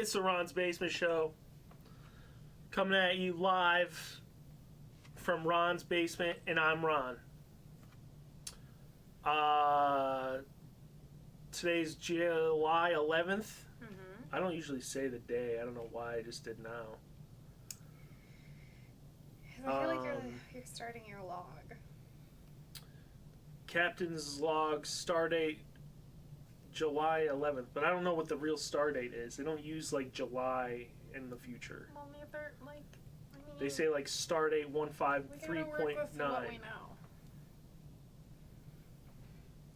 It's the Ron's Basement Show. Coming at you live from Ron's Basement, and I'm Ron. Today's July 11th. I don't usually say the day. I don't know why. I just did now. I feel like you're starting your log. Captain's log, stardate July 11th, but I don't know what the real stardate is. They don't use like July in the future. Well, neither, They say like stardate 153.9. We gotta work with what we know.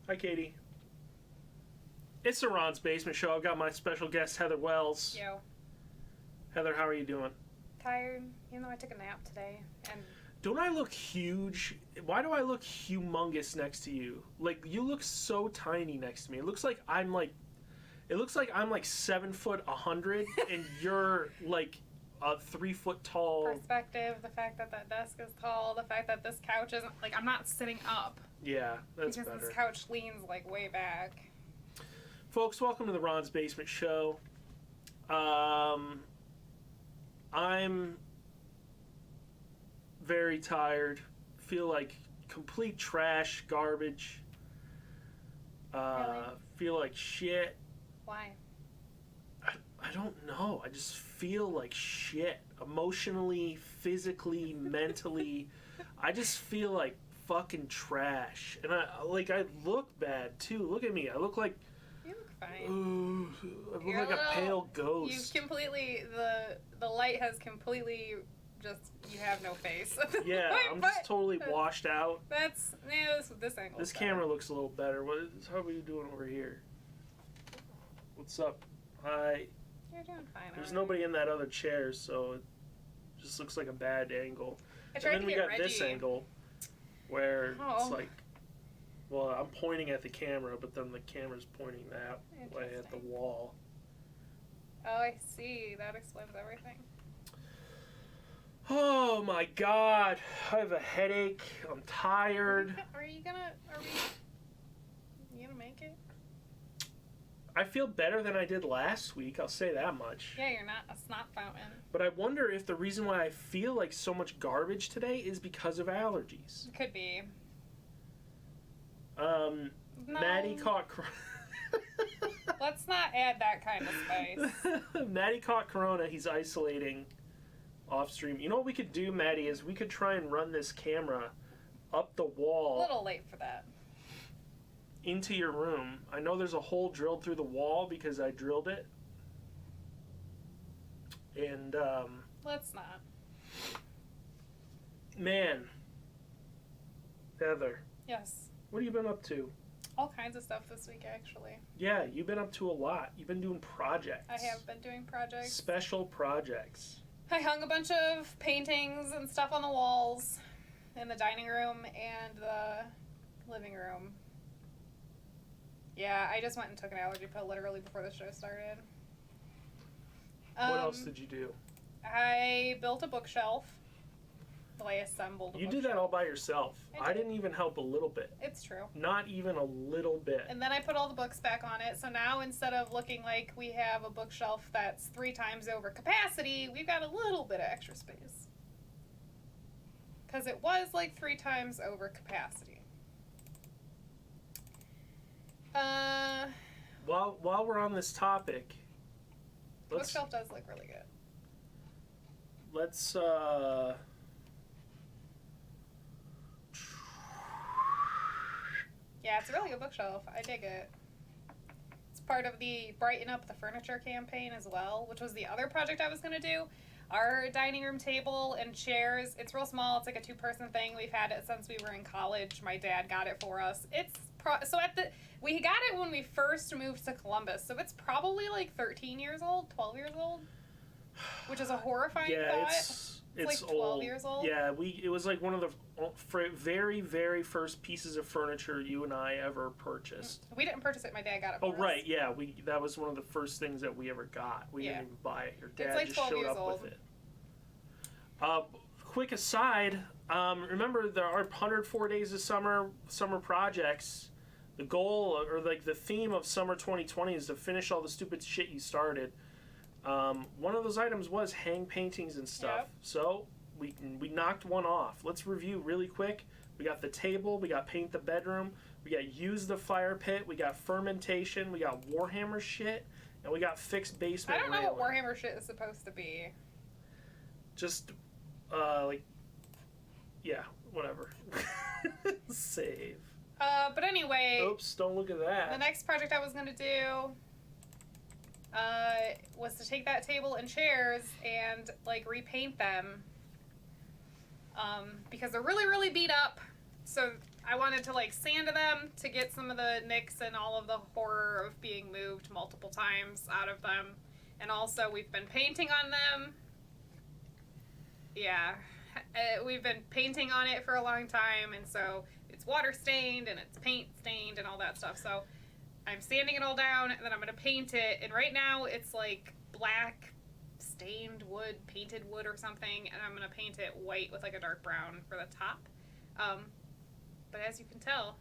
Hi, Katie. It's the Ron's Basement Show. I've got my special guest, Heather Wells. Yo. Heather, how are you doing? Tired, even though I took a nap today. And don't I look huge? Why do I look humongous next to you? Like, you look so tiny next to me. It looks like I'm like 7 foot 100, and you're like a 3 foot tall. Perspective, the fact that that desk is tall, the fact that this couch isn't, like, I'm not sitting up. Yeah, that's because better. This couch leans, like, way back. Folks, welcome to the Ron's Basement Show. I'm very tired. Feel like complete trash, garbage. Really? Feel like shit. Why? I don't know. I just feel like shit. Emotionally, physically, mentally. I just feel like fucking trash. And I look bad too. Look at me. I look like... You look fine. Ooh, I look like a pale ghost. You've completely... The light has completely just... You have no face. Yeah, I'm just totally washed out. That's... this angle. This camera looks a little better. How are you doing over here? What's up? Hi. You're doing fine. There's nobody in that other chair, so it just looks like a bad angle. I tried and then we got this angle where it's like... Well, I'm pointing at the camera, but then the camera's pointing that way at the wall. Oh, I see. That explains everything. Oh my god. I have a headache. I'm tired. Are you gonna make it? I feel better than I did last week, I'll say that much. Yeah, you're not a snot fountain. But I wonder if the reason why I feel like so much garbage today is because of allergies. It could be. No. Maddie caught... Let's not add that kind of spice. Maddie caught corona. He's isolating off stream. You know what we could do, Maddie, is we could try and run this camera up the wall. A little late for that. Into your room. I know there's a hole drilled through the wall because I drilled it. And, Let's not. Man. Heather. Yes. What have you been up to? All kinds of stuff this week, actually. Yeah, you've been up to a lot. You've been doing projects. I have been doing projects. Special projects. I hung a bunch of paintings and stuff on the walls in the dining room and the living room. Yeah, I just went and took an allergy pill literally before the show started. What else did you do? I built a bookshelf. Well, I assembled a You bookshelf. did that all by yourself. I didn't even help a little bit. It's true. Not even a little bit. And then I put all the books back on it. So now instead of looking like we have a bookshelf that's 3 times over capacity, we've got a little bit of extra space. Because it was like 3 times over capacity. While we're on this topic, The bookshelf does look really good. Let's Yeah, it's a really good bookshelf. I dig it. It's part of the Brighten Up the Furniture campaign as well, which was the other project I was going to do. Our dining room table and chairs, it's real small. It's like a 2-person thing. We've had it since we were in college. My dad got it for us. We got it when we first moved to Columbus, so it's probably like 13 years old, 12 years old, which is a horrifying thought. It's like 12 old. years old. Yeah, it was like one of the very, very first pieces of furniture you and I ever purchased. We didn't purchase it. My dad got it for us. Oh, right, yeah. That was one of the first things that we ever got. We didn't even buy it. Your dad like just showed up old. with it. Quick aside, remember our 104 Days of Summer projects. The goal, or like the theme of summer 2020 is to finish all the stupid shit you started. One of those items was hang paintings and stuff. Yep. So we knocked one off. Let's review really quick. We got the table. We got paint the bedroom. We got use the fire pit. We got fermentation. We got Warhammer shit. And we got fixed basement I don't know railing. what Warhammer shit is supposed to be. Just, yeah, whatever. Save. But anyway. Oops, don't look at that. The next project I was going to do was to take that table and chairs and, like, repaint them. Because they're really, really beat up. So I wanted to, like, sand them to get some of the nicks and all of the horror of being moved multiple times out of them. And also, we've been painting on them. Yeah. We've been painting on it for a long time, and so it's water stained and it's paint stained and all that stuff. So I'm sanding it all down, and then I'm going to paint it. And right now, it's, like, black stained wood, painted wood or something, and I'm going to paint it white with, like, a dark brown for the top. But as you can tell,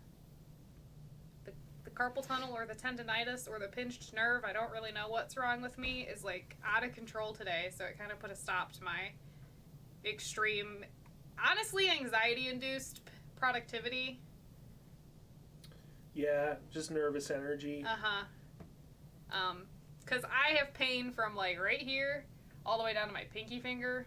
the carpal tunnel or the tendinitis or the pinched nerve, I don't really know what's wrong with me, is, like, out of control today. So it kind of put a stop to my extreme, honestly, anxiety-induced productivity. Yeah, just nervous energy. Because I have pain from, like, right here all the way down to my pinky finger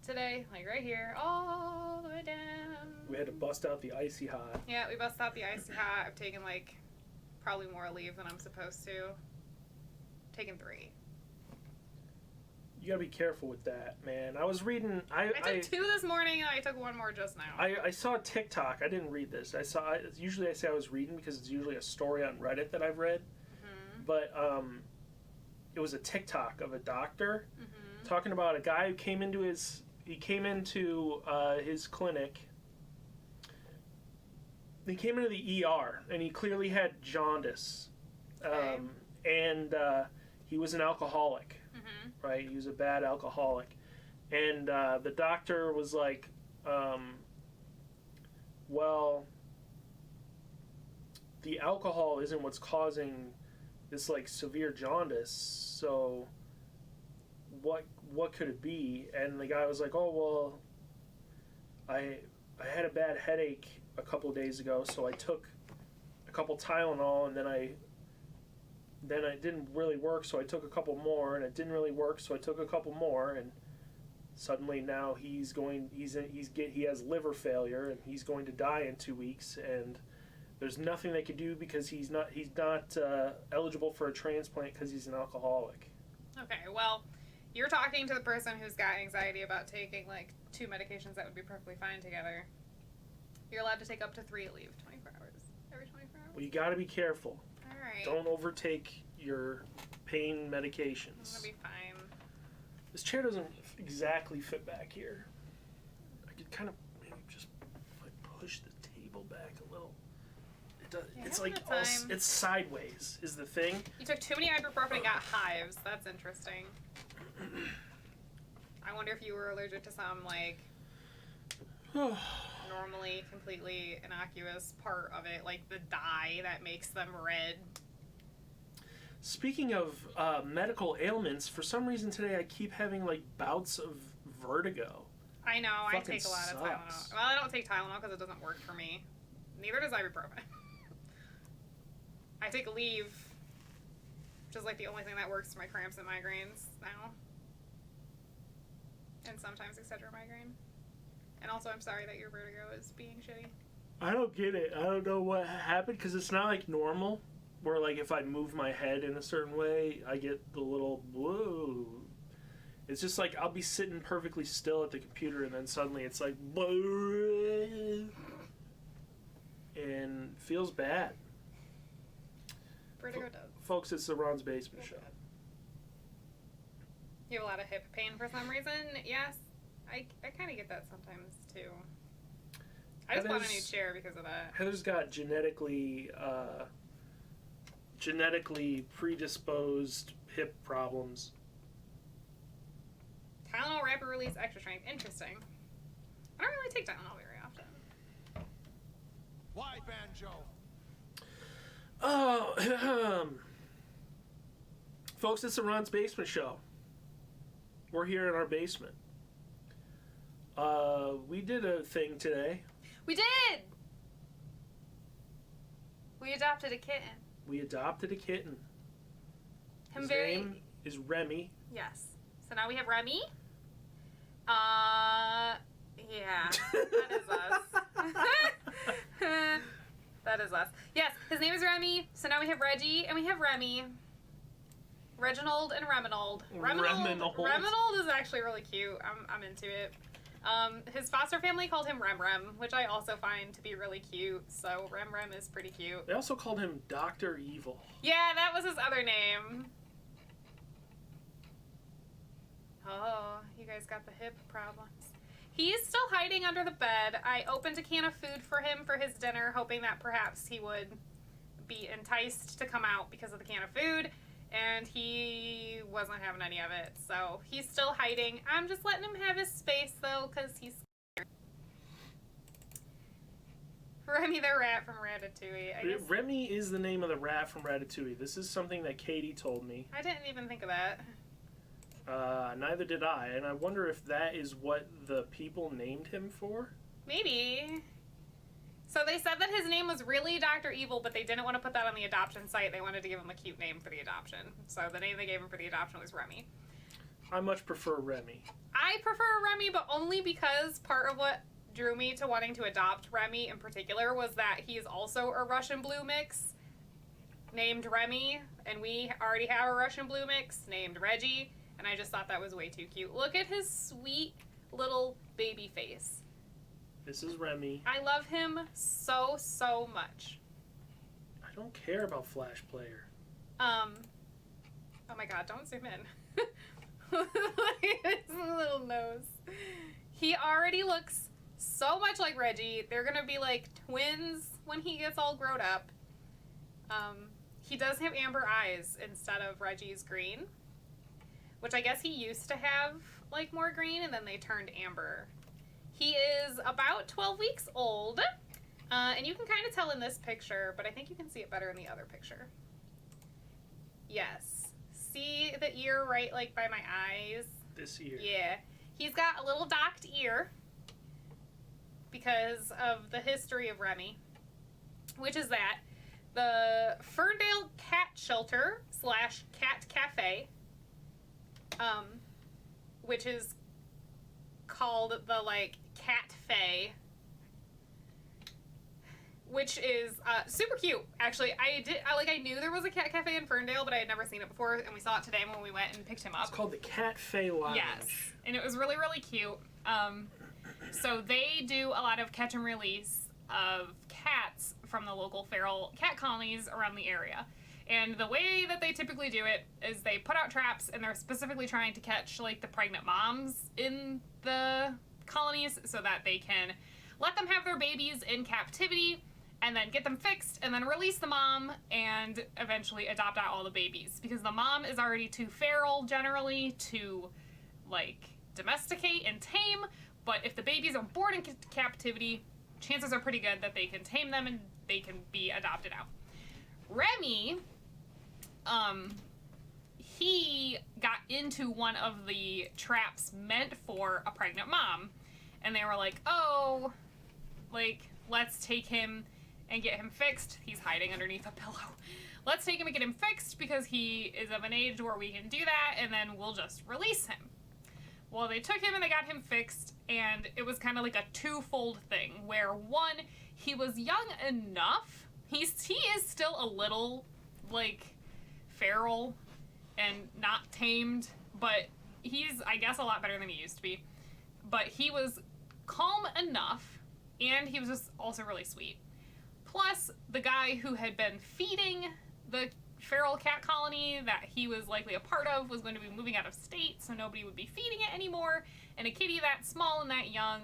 today, like right here, all the way down. We had to bust out the icy hot. Yeah, we busted out the icy hot. I've taken, like, probably more leave than I'm supposed to. Taken 3. You gotta be careful with that, man. I was reading. I took 2 this morning, and I took 1 more just now. I saw TikTok. I didn't read this. Usually I say I was reading because it's usually a story on Reddit that I've read. Mm-hmm. But it was a TikTok of a doctor talking about a guy who came into his clinic. He came into the ER and he clearly had jaundice, and he was an alcoholic. Right, he was a bad alcoholic, and the doctor was like, well, the alcohol isn't what's causing this, like, severe jaundice, so what could it be? And the guy was like, oh, well, I had a bad headache a couple days ago, so I took a couple Tylenol, and then it didn't really work, so I took a couple more, and it didn't really work, so I took a couple more, and suddenly now he has liver failure, and he's going to die in 2 weeks, and there's nothing they can do because he's not eligible for a transplant because he's an alcoholic. Okay, well, you're talking to the person who's got anxiety about taking, like, 2 medications that would be perfectly fine together. You're allowed to take up to 3 leave, 24 hours. Every 24 hours. Well, you got to be careful. All right. Don't overtake your pain medications. I'm gonna be fine. This chair doesn't exactly fit back here. I could kind of maybe just, like, push the table back a little. It does. Yeah, it's like it's sideways is the thing. You took too many ibuprofen and got hives. That's interesting. I wonder if you were allergic to some, like, normally completely innocuous part of it, like the dye that makes them red. Speaking of medical ailments, for some reason today I keep having, like, bouts of vertigo. I know. I Fucking take a lot of sucks. Tylenol. Well, I don't take Tylenol because it doesn't work for me. Neither does ibuprofen. I take Aleve, which is, like, the only thing that works for my cramps and migraines now. And sometimes Excedrin migraine. And also, I'm sorry that your vertigo is being shitty. I don't get it. I don't know what happened because it's not, like, normal. Where, like, if I move my head in a certain way, I get the little whoa. It's just like I'll be sitting perfectly still at the computer, and then suddenly it's like, and feels bad. Vertigo does. Folks, it's the Ron's Basement Show. You have a lot of hip pain for some reason. Yes, I kind of get that sometimes too. I just bought a new chair because of that. Heather's got genetically predisposed hip problems. Tylenol rapid release extra strength. Interesting. I don't really take Tylenol very often. Why, Banjo? Folks, it's the Ron's Basement Show. We're here in our basement. We did a thing today. We did! We adopted a kitten. We adopted a kitten. His Very... name is Remy. Yes. So now we have Remy. Yeah. That is us. That is us. Yes, his name is Remy. So now we have Reggie and we have Remy. Reginald and Reminold. Reminold is actually really cute. I'm into it. His foster family called him Rem Rem, which I also find to be really cute. So Rem Rem is pretty cute. They also called him Dr. Evil. Yeah, that was his other name. Oh, you guys got the hip problems. He's still hiding under the bed. I opened a can of food for him for his dinner, hoping that perhaps he would be enticed to come out because of the can of food. And he wasn't having any of it, so he's still hiding. I'm just letting him have his space, though, because he's scared. Remy the rat from Ratatouille. Remy is the name of the rat from Ratatouille. This is something that Katie told me. I didn't even think of that. Neither did I, and I wonder if that is what the people named him for? Maybe. So they said that his name was really Dr. Evil, but they didn't want to put that on the adoption site. They wanted to give him a cute name for the adoption. So the name they gave him for the adoption was Remy. I much prefer Remy. I prefer Remy, but only because part of what drew me to wanting to adopt Remy in particular was that he is also a Russian blue mix named Remy, and we already have a Russian blue mix named Reggie, and I just thought that was way too cute. Look at his sweet little baby face. This is Remy. I love him so, so much. I don't care about Flash Player. Oh my god, don't zoom in. Look at his little nose. He already looks so much like Reggie. They're gonna be like twins when he gets all grown up. He does have amber eyes instead of Reggie's green, which I guess he used to have like more green and then they turned amber. He is about 12 weeks old, and you can kind of tell in this picture, but I think you can see it better in the other picture. Yes. See the ear right like by my eyes? This ear. Yeah. He's got a little docked ear because of the history of Remy, which is that the Ferndale Cat Shelter / Cat Cafe, which is called the Cat Fae, which is super cute. Actually, I knew there was a cat cafe in Ferndale, but I had never seen it before, and we saw it today when we went and picked him up. It's called the Cat Fae Lounge. Yes, and it was really, really cute. So they do a lot of catch and release of cats from the local feral cat colonies around the area. And the way that they typically do it is they put out traps, and they're specifically trying to catch the pregnant moms in the colonies so that they can let them have their babies in captivity and then get them fixed and then release the mom and eventually adopt out all the babies, because the mom is already too feral generally to domesticate and tame, but if the babies are born in captivity, chances are pretty good that they can tame them and they can be adopted out. Remy, he got into one of the traps meant for a pregnant mom, and they were like, oh, let's take him and get him fixed. He's hiding underneath a pillow. Let's take him and get him fixed because he is of an age where we can do that, and then we'll just release him. Well, they took him and they got him fixed, and it was kind of like a twofold thing, where one, he was young enough. He is still a little, feral and not tamed, but he's, I guess, a lot better than he used to be. But he was calm enough, and he was just also really sweet. Plus, the guy who had been feeding the feral cat colony that he was likely a part of was going to be moving out of state, so nobody would be feeding it anymore, and a kitty that small and that young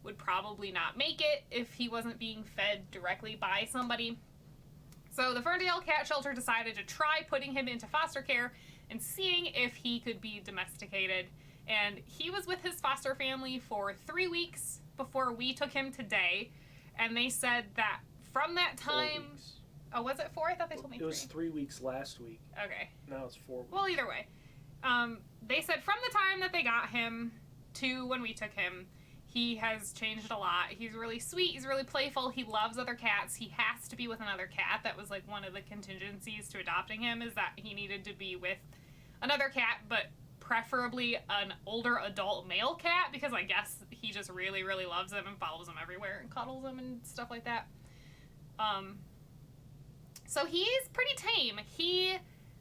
would probably not make it if he wasn't being fed directly by somebody. So the Ferndale Cat Shelter decided to try putting him into foster care and seeing if he could be domesticated. And he was with his foster family for 3 weeks before we took him today. And they said that from that time... Oh, was it 4? I thought they told me 3. It was 3 weeks last week. Okay. Now it's 4 weeks. Well, either way. They said from the time that they got him to when we took him, he has changed a lot. He's really sweet. He's really playful. He loves other cats. He has to be with another cat. That was, like, one of the contingencies to adopting him, is that he needed to be with another cat, but preferably an older adult male cat, because I guess he just really, really loves him and follows him everywhere and cuddles him and stuff like that. So he's pretty tame.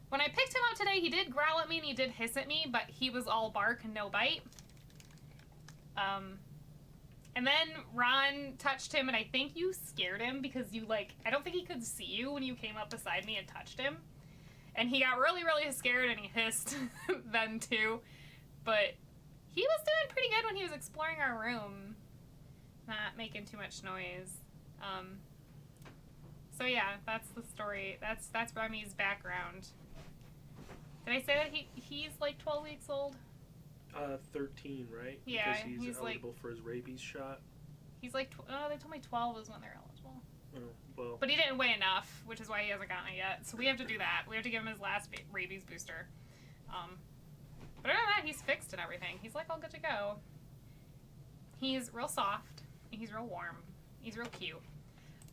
When I picked him up today, he did growl at me and he did hiss at me, but he was all bark and no bite. And then Ron touched him, and I think you scared him because you, like, I don't think he could see you when you came up beside me and touched him. And he got really, really scared, and he hissed then, too. But he was doing pretty good when he was exploring our room. Not making too much noise. So, yeah, that's the story. That's Remy's background. Did I say that he's, like, 12 weeks old? 13, right? Yeah, because he's eligible like, for his rabies shot. He's like, they told me 12 is when they're eligible. Oh, well. But he didn't weigh enough, which is why he hasn't gotten it yet. So we have to do that. We have to give him his last rabies booster. But other than that, he's fixed and everything. He's like all good to go. He's real soft. He's real warm. He's real cute.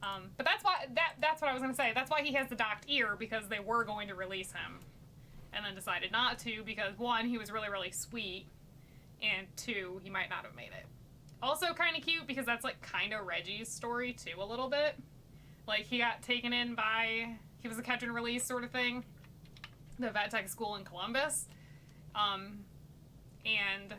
But that's why that's what I was gonna say. That's why he has the docked ear, because they were going to release him, and then decided not to because 1, he was really, really sweet, and 2, he might not have made it. Also kind of cute because that's like kind of Reggie's story too, a little bit. Like, he got taken in by, he was a catch and release sort of thing, the vet tech school in Columbus, and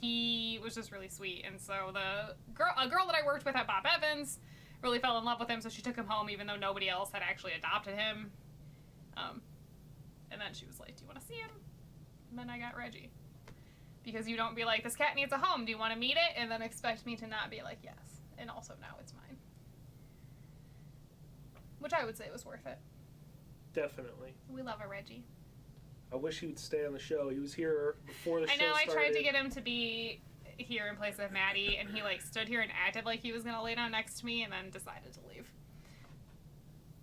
he was just really sweet. And so a girl that I worked with at Bob Evans really fell in love with him, so she took him home even though nobody else had actually adopted him. And then she was like, do you want to see him? And then I got Reggie. Because you don't be like, this cat needs a home, do you want to meet it? And then expect me to not be like, yes. And also now it's mine. Which I would say was worth it. Definitely. We love a Reggie. I wish he would stay on the show. He was here before the show started. I know, I tried to get him to be here in place of Maddie, and he like stood here and acted like he was going to lay down next to me and then decided to leave.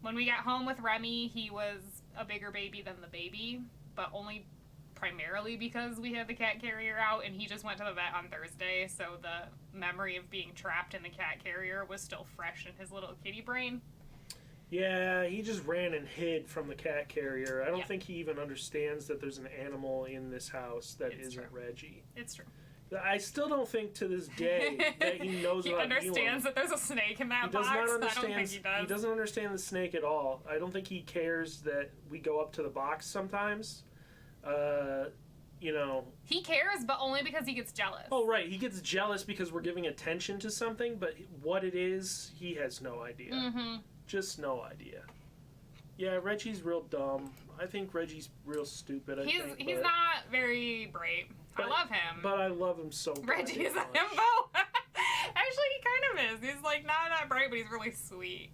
When we got home with Remy, he was a bigger baby than the baby, but only primarily because we had the cat carrier out, and he just went to the vet on Thursday, so the memory of being trapped in the cat carrier was still fresh in his little kitty brain. Yeah, he just ran and hid from the cat carrier. I don't think he even understands that there's an animal in this house that isn't Reggie. It's true. I still don't think to this day that he knows he about understands that there's a snake in that box. I don't think he does. He doesn't understand the snake at all. I don't think he cares that we go up to the box sometimes. You know. He cares, but only because he gets jealous. Oh, right. He gets jealous because we're giving attention to something, but what it is, he has no idea. Mm-hmm. Just no idea. Yeah, Reggie's real dumb. I think Reggie's real stupid. He's not very bright. I love him. But I love him so much. Reggie is a himbo. Actually, he kind of is. He's like not that bright, but he's really sweet.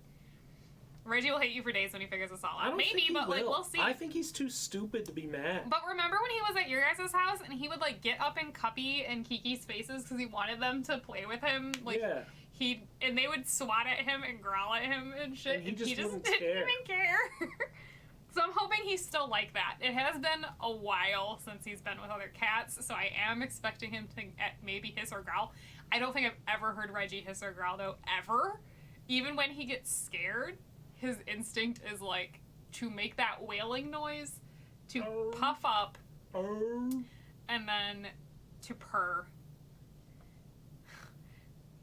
Reggie will hate you for days when he figures this all out. Maybe, but like we'll see. I think he's too stupid to be mad. But remember when he was at your guys' house and he would like get up in Cuppy and Kiki's faces because he wanted them to play with him? Like, yeah. And they would swat at him and growl at him and shit. And he just didn't even care. So I'm hoping he's still like that. It has been a while since he's been with other cats, so I am expecting him to maybe hiss or growl. I don't think I've ever heard Reggie hiss or growl, though, ever. Even when he gets scared, his instinct is, like, to make that wailing noise, to puff up, and then to purr.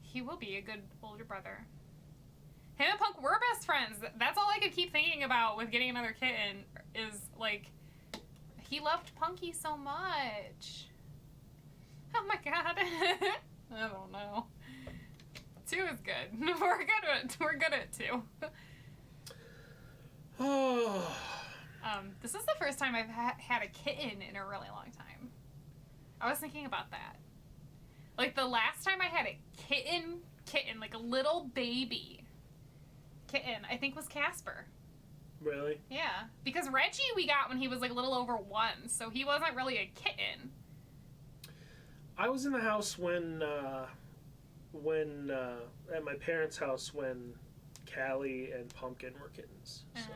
He will be a good older brother. Him and Punk were best friends. That's all I could keep thinking about with getting another kitten is, like, he loved Punky so much. Oh my god. I don't know. 2 is good. We're good at 2. This is the first time I've had a kitten in a really long time. I was thinking about that. Like, the last time I had a kitten, like a little baby kitten, I think was Casper. Really? Yeah. Because Reggie we got when he was like a little over 1, so he wasn't really a kitten. I was in the house when at my parents' house when Callie and Pumpkin were kittens. So.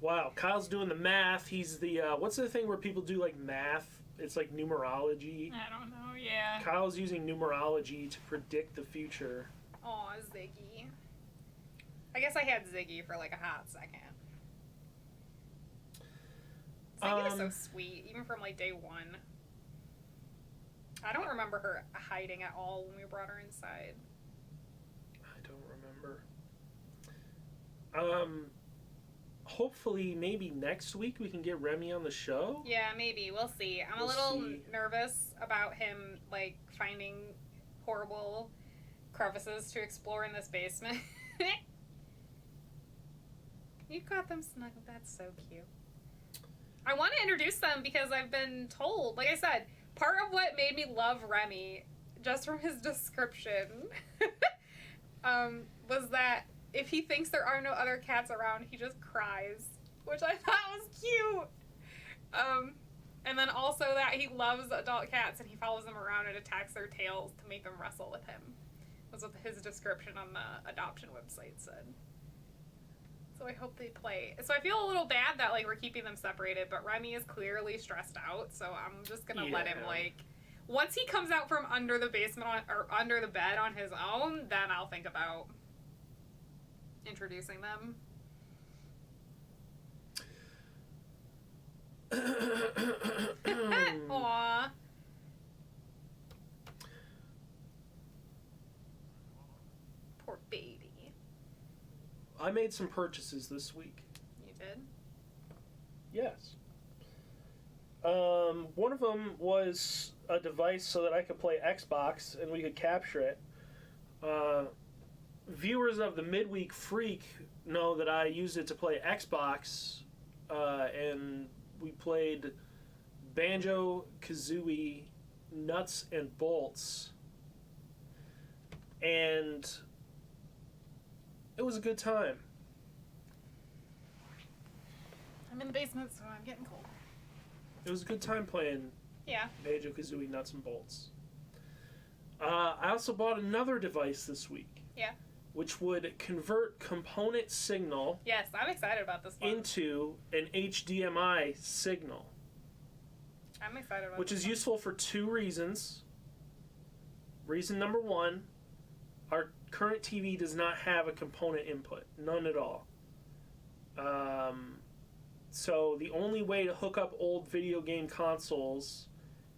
Wow, Kyle's doing the math. He's the what's the thing where people do like math? It's like numerology. I don't know. Yeah. Kyle's using numerology to predict the future. Aw, Ziggy. I guess I had Ziggy for like a hot second. Ziggy is so sweet, even from like day one. I don't remember her hiding at all when we brought her inside. I don't remember. Hopefully, maybe next week we can get Remy on the show. Yeah, maybe. We'll see. I'm a little nervous about him, like, finding horrible crevices to explore in this basement. You got them snuggled. That's so cute. I want to introduce them because I've been told, like I said, part of what made me love Remy, just from his description, was that if he thinks there are no other cats around, he just cries, which I thought was cute. And then also that he loves adult cats and he follows them around and attacks their tails to make them wrestle with him. That's what his description on the adoption website said. So I hope they play. So I feel a little bad that like we're keeping them separated, but Remy is clearly stressed out, so I'm just gonna let him like. Once he comes out from under the basement or under the bed on his own, then I'll think about introducing them. Aww. Poor baby. I made some purchases this week. You did? Yes. One of them was a device so that I could play Xbox and we could capture it. Viewers of the Midweek Freak know that I used it to play Xbox, and we played Banjo-Kazooie Nuts and Bolts, and it was a good time. I'm in the basement, so I'm getting cold. It was a good time playing Banjo-Kazooie Nuts and Bolts. I also bought another device this week. Yeah. Which would convert component signal. Yes, I'm excited about this one. Into an HDMI signal. I'm excited about which this is one. useful for two reasons. Reason number one, our current TV does not have a component input. None at all. So the only way to hook up old video game consoles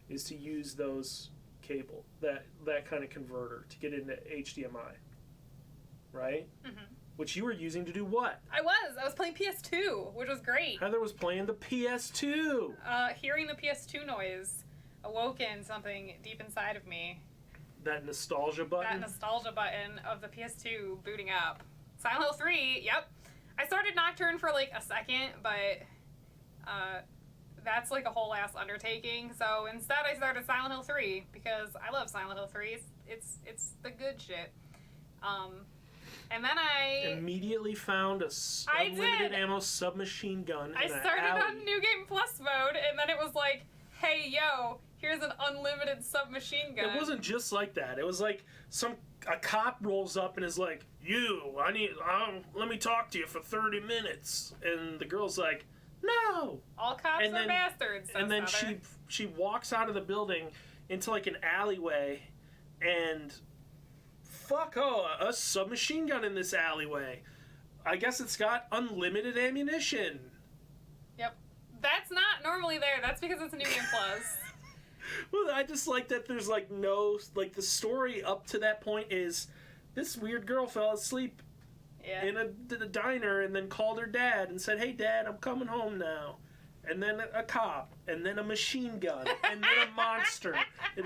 is to use those cable, that kind of converter to get into HDMI. Right? Mm-hmm. Which you were using to do what? I was playing PS2, which was great. Heather was playing the PS2. Hearing the PS2 noise awoken something deep inside of me. That nostalgia button? That nostalgia button of the PS2 booting up. Silent Hill 3, yep. I started Nocturne for like a second, but that's like a whole ass undertaking. So instead I started Silent Hill 3 because I love Silent Hill 3. It's the good shit. And then I immediately found a unlimited ammo submachine gun. I started on New Game Plus mode, and then it was like, hey, yo, here's an unlimited submachine gun. It wasn't just like that. It was like a cop rolls up and is like, let me talk to you for 30 minutes. And the girl's like, no. All cops are bastards. And then she walks out of the building into like an alleyway, and a submachine gun in this alleyway. I guess it's got unlimited ammunition. Yep. That's not normally there. That's because it's a New Game Plus. Well, I just like that there's like no, like the story up to that point is this weird girl fell asleep in a diner and then called her dad and said, hey dad, I'm coming home now. And then a cop, and then a machine gun, and then a monster. It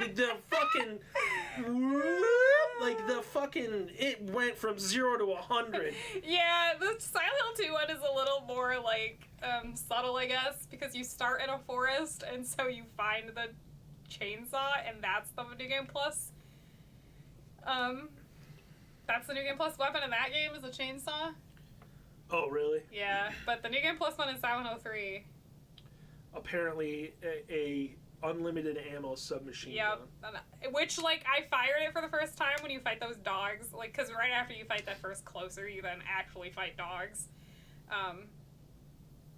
went from 0 to 100. Yeah, the Silent Hill 2 one is a little more, like, subtle, I guess, because you start in a forest, and so you find the chainsaw, and that's the New Game Plus. That's the New Game Plus weapon in that game is a chainsaw. Oh, really? Yeah, but the New Game Plus one is Silent Hill 3. Apparently, a unlimited ammo submachine gun. Which, like, I fired it for the first time when you fight those dogs. Like, because right after you fight that first closer, you then actually fight dogs.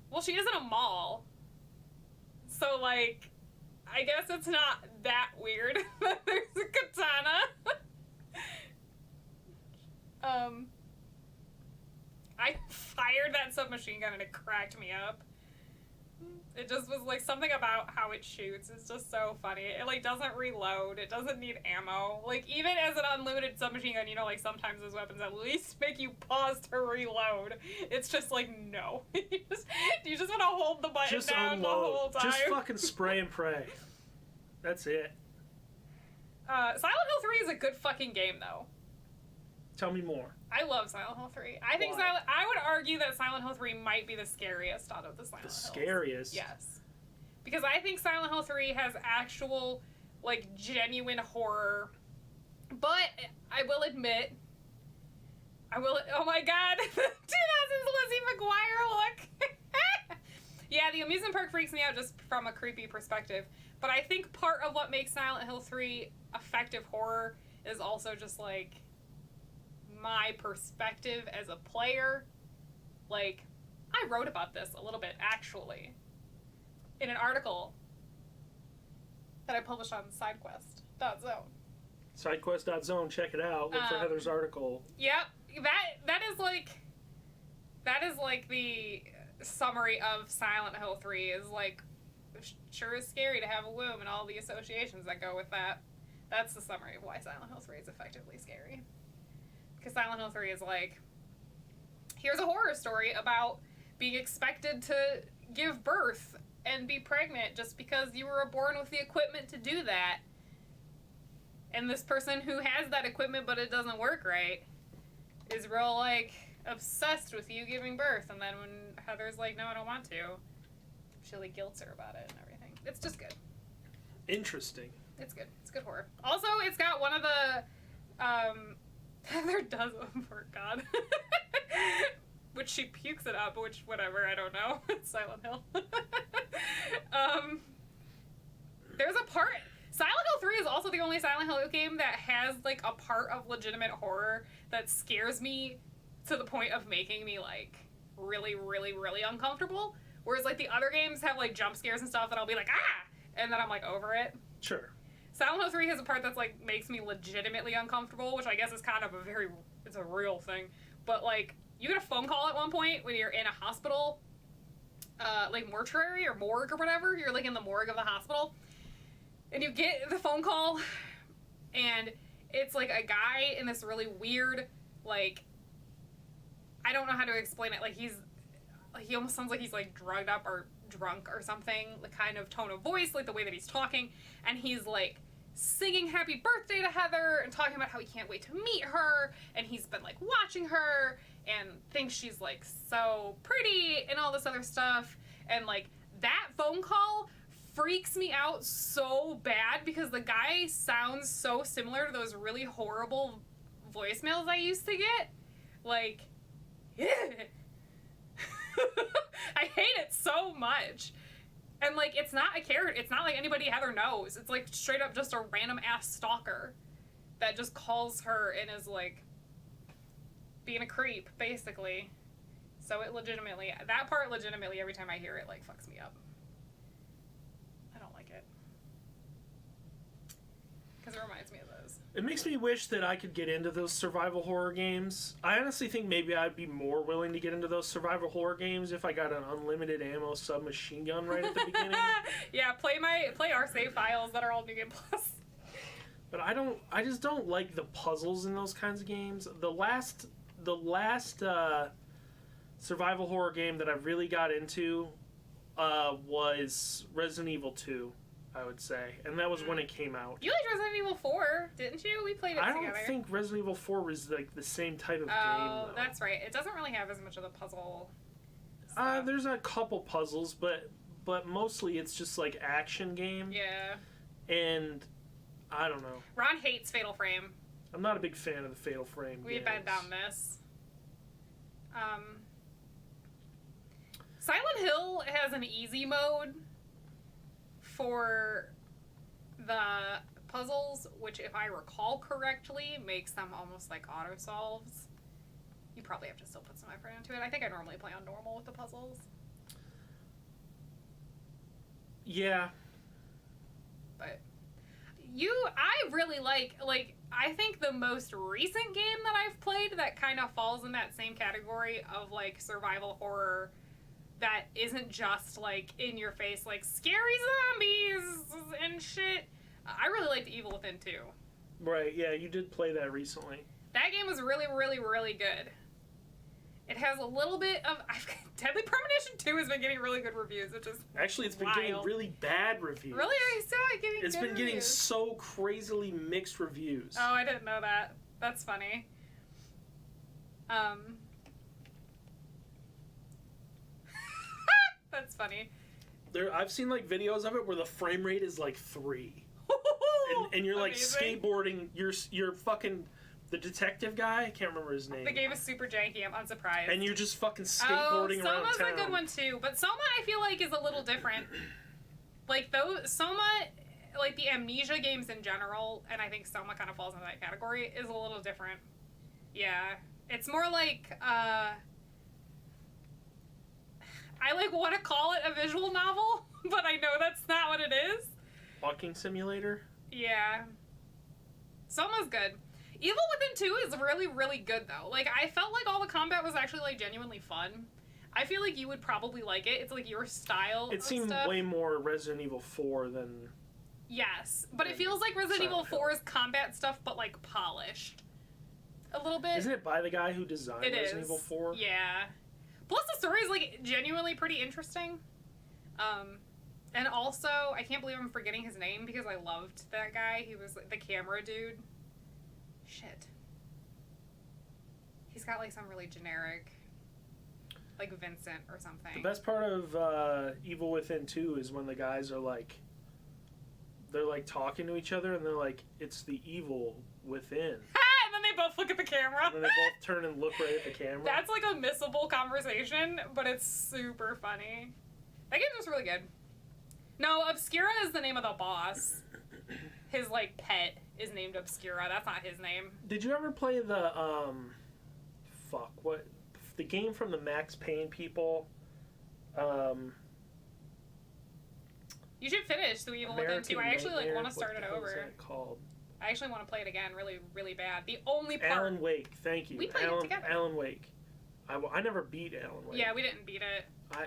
Well, she is in a mall. So, like, I guess it's not that weird that there's a katana. I fired that submachine gun and it cracked me up. It just was, like, something about how it shoots is just so funny. It, like, doesn't reload. It doesn't need ammo. Like, even as an unlimited submachine gun, you know, like, sometimes those weapons at least make you pause to reload. It's just like, no. you just want to hold the button Just down unload. the whole time. Just fucking spray and pray. That's it. Silent Hill 3 is a good fucking game, though. Tell me more. I love Silent Hill 3. I think I would argue that Silent Hill 3 might be the scariest out of the Silent Hills. The scariest? Yes. Because I think Silent Hill 3 has actual, like, genuine horror. But I will admit, oh my god, 2000's Lizzie McGuire look. Yeah, the amusement park freaks me out just from a creepy perspective. But I think part of what makes Silent Hill 3 effective horror is also just, like, my perspective as a player. Like, I wrote about this a little bit, actually, in an article that I published on SideQuest.zone. SideQuest.zone, check it out. Look for Heather's article. Yep, that is like the summary of Silent Hill 3 is, like, sure is scary to have a womb and all the associations that go with that. That's the summary of why Silent Hill 3 is effectively scary. Because Silent Hill 3 is like, here's a horror story about being expected to give birth and be pregnant just because you were born with the equipment to do that. And this person who has that equipment but it doesn't work right is real, like, obsessed with you giving birth. And then when Heather's like, no, I don't want to, she, like, guilts her about it and everything. It's just good. Interesting. It's good. It's good horror. Also, it's got one of the, Heather does, oh, poor God. Which she pukes it up, which, whatever, I don't know. It's Silent Hill. There's a part... Silent Hill 3 is also the only Silent Hill game that has, like, a part of legitimate horror that scares me to the point of making me, like, really, really, really uncomfortable. Whereas, like, the other games have, like, jump scares and stuff that I'll be like, ah! And then I'm, like, over it. Sure. Silent Hill 3 has a part that's, like, makes me legitimately uncomfortable, which I guess is kind of it's a real thing. But, like, you get a phone call at one point when you're in a hospital, like, mortuary or morgue or whatever. You're, like, in the morgue of the hospital. And you get the phone call, and it's, like, a guy in this really weird, like, I don't know how to explain it. Like, he almost sounds like he's, like, drugged up or drunk or something, the kind of tone of voice, like, the way that he's talking. And he's, like, singing happy birthday to Heather and talking about how he can't wait to meet her. And he's been, like, watching her and thinks she's, like, so pretty and all this other stuff. And, like, that phone call freaks me out so bad because the guy sounds so similar to those really horrible voicemails I used to get. Like, I hate it so much. And, like, it's not a character. It's not like anybody Heather knows. It's, like, straight up just a random ass stalker that just calls her and is, like, being a creep, basically. So that part legitimately, every time I hear it, like, fucks me up. I don't like it. Because it reminds me of those. It makes me wish that I could get into those survival horror games. I honestly think maybe I'd be more willing to get into those survival horror games if I got an unlimited ammo submachine gun right at the beginning. Yeah, play our save files that are all New Game Plus. But I just don't like the puzzles in those kinds of games. The last survival horror game that I really got into was Resident Evil 2. I would say. And that was when it came out. You liked Resident Evil 4, didn't you? We played it together. I don't think Resident Evil 4 was, like, the same type of game, Oh, though. that's right. It doesn't really have as much of the puzzle stuff. There's a couple puzzles, but mostly it's just, like, action game. Yeah. And, I don't know. Ron hates Fatal Frame. I'm not a big fan of the Fatal Frame We've games. been down this. Silent Hill has an easy mode for the puzzles, which, if I recall correctly, makes them almost like auto-solves. You probably have to still put some effort into it. I think I normally play on normal with the puzzles. Yeah. But I really like, I think the most recent game that I've played that kind of falls in that same category of, like, survival horror that isn't just, like, in your face, like, scary zombies and shit. I really liked Evil Within 2. Right, yeah, you did play that recently. That game was really, really, really good. It has a little bit of... Deadly Premonition 2 has been getting really good reviews, which is Actually, it's been getting really bad reviews. Really? I saw it getting It's good been getting reviews. so crazily mixed reviews. Oh, I didn't know that. That's funny. That's funny. I've seen, like, videos of it where the frame rate is, like, 3. And you're, like, Amazing. skateboarding. You're fucking... The detective guy? I can't remember his name. The game is super janky. I'm unsurprised. And you're just fucking skateboarding around Soma's town. a good one, too. But Soma, I feel like, is a little different. Like, Soma, like, the Amnesia games in general, and I think Soma kind of falls into that category, is a little different. Yeah. It's more like, I, like, want to call it a visual novel, but I know that's not what it is. Walking simulator? Yeah. Soma's good. Evil Within 2 is really, really good, though. Like, I felt like all the combat was actually, like, genuinely fun. I feel like you would probably like it. It's, like, your style It seemed stuff. way more Resident Evil 4 than... Yes, but it feels like Resident Evil 4's combat stuff, but, like, polished. A little bit. Isn't it by the guy who designed Resident Evil 4? Yeah. Plus, the story is, like, genuinely pretty interesting. And also, I can't believe I'm forgetting his name because I loved that guy. He was, like, the camera dude. Shit. He's got, like, some really generic, like, Vincent or something. The best part of Evil Within 2 is when the guys are, like... They're, like, talking to each other, and they're like, it's the evil within. And then they both look at the camera. And then they both turn and look right at the camera. That's, like, a missable conversation, but it's super funny. That game was really good. No, Obscura is the name of the boss. His, like, pet is named Obscura. That's not his name. Did you ever play the, the game from the Max Payne people? You should finish The Evil Within 2. I actually, like, want to start it over. What is that called? I actually want to play it again really, really bad. The only part... Alan Wake, thank you. We played it together. Alan Wake. I never beat Alan Wake. Yeah, we didn't beat it.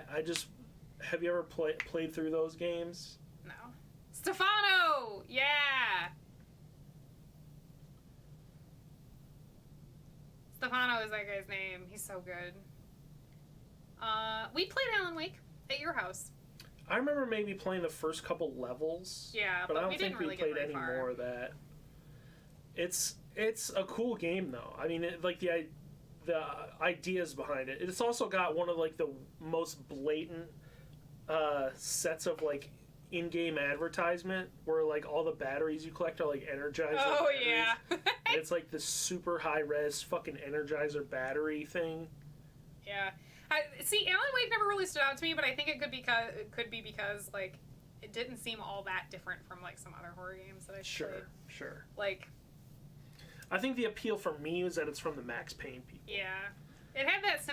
I just... Have you ever played through those games? No. Stefano! Yeah! Stefano is that guy's name. He's so good. We played Alan Wake at your house. I remember maybe playing the first couple levels. Yeah, but I don't we think didn't we really played get very any far. more of that. It's a cool game though. I mean, like the ideas behind it. It's also got one of like the most blatant sets of like in-game advertisement where like all the batteries you collect are like Energizer Oh, batteries. yeah. And it's like this super high-res fucking Energizer battery thing. Yeah. See, Alan Wake never really stood out to me, but I think it could be because like it didn't seem all that different from like some other horror games that I played. Sure. Like, I think the appeal for me is that it's from the Max Payne people. yeah, it had that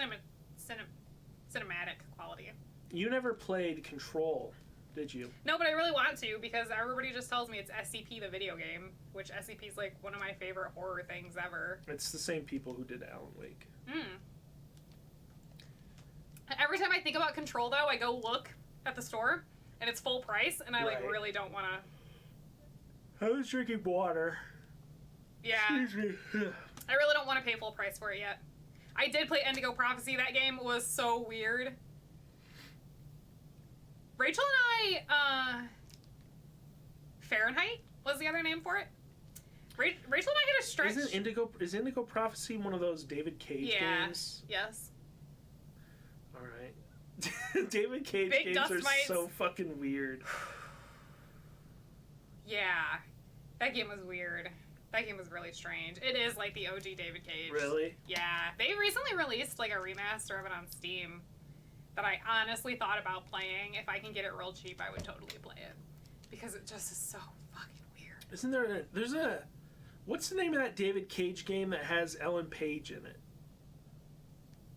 cinematic quality. You never played Control, did you? No, but I really want to because everybody just tells me it's SCP the video game, which SCP is like one of my favorite horror things ever. It's the same people who did Alan Wake. Every time I think about Control, though, I go look at the store, and it's full price, and I, like, really don't want to... I was drinking water. Yeah. Excuse me. I really don't want to pay full price for it yet. I did play Indigo Prophecy. That game was so weird. Rachel and I, Fahrenheit was the other name for it. Rachel and I hit a stretch... Is Indigo Prophecy one of those David Cage games? Yes. Alright. David Cage Big games dust are mites. so fucking weird. Yeah. That game was weird. That game was really strange. It is like the OG David Cage. Really? Yeah. They recently released like a remaster of it on Steam that I honestly thought about playing. If I can get it real cheap, I would totally play it. because it just is so fucking weird. Isn't there there's a... What's the name of that David Cage game that has Ellen Page in it?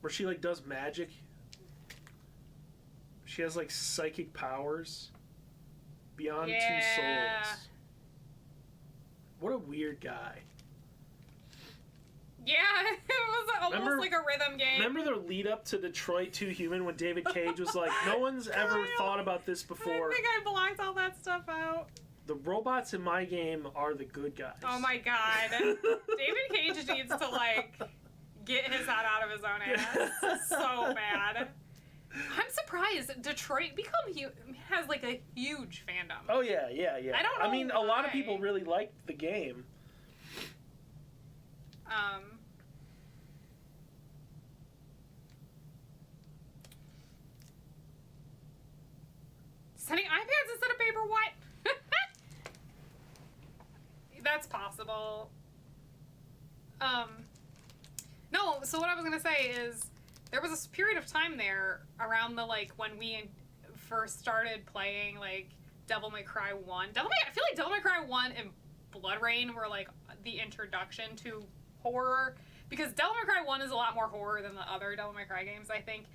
Where she, like, does magic? She has, like, psychic powers. Beyond Two Souls. What a weird guy. Yeah, it was almost like a rhythm game. Remember the lead up to Detroit 2 Human when David Cage was like, no one's ever thought about this before. I think I blocked all that stuff out. The robots in my game are the good guys. Oh my god. David Cage needs to, like, get his head out of his own ass. So bad. I'm surprised Detroit has, like, a huge fandom. Oh, yeah. I don't know I mean, why. a lot of people really liked the game. Sending iPads instead of paper, what? That's possible. No, so what I was gonna say is, there was a period of time there around the, like, when we first started playing, like, Devil May Cry 1. I feel like Devil May Cry 1 and Blood Rain were, like, the introduction to horror. Because Devil May Cry 1 is a lot more horror than the other Devil May Cry games, I think.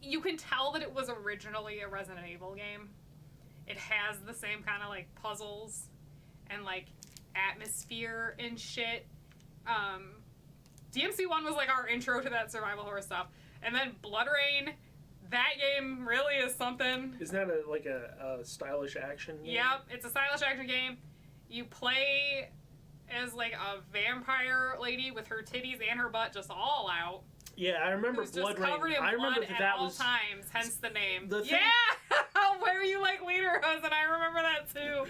You can tell that it was originally a Resident Evil game. It has the same kind of, like, puzzles and, like, atmosphere and shit. DMC1 was, like, our intro to that survival horror stuff. And then Blood Rain, that game really is something. Isn't that a stylish action game? Yep, it's a stylish action game. You play as, like, a vampire lady with her titties and her butt just all out. Yeah, I remember Who's Blood just Rain. covered in I remember blood that at all was times, hence the name. thing, Where you like Lederhosen, and I remember that too.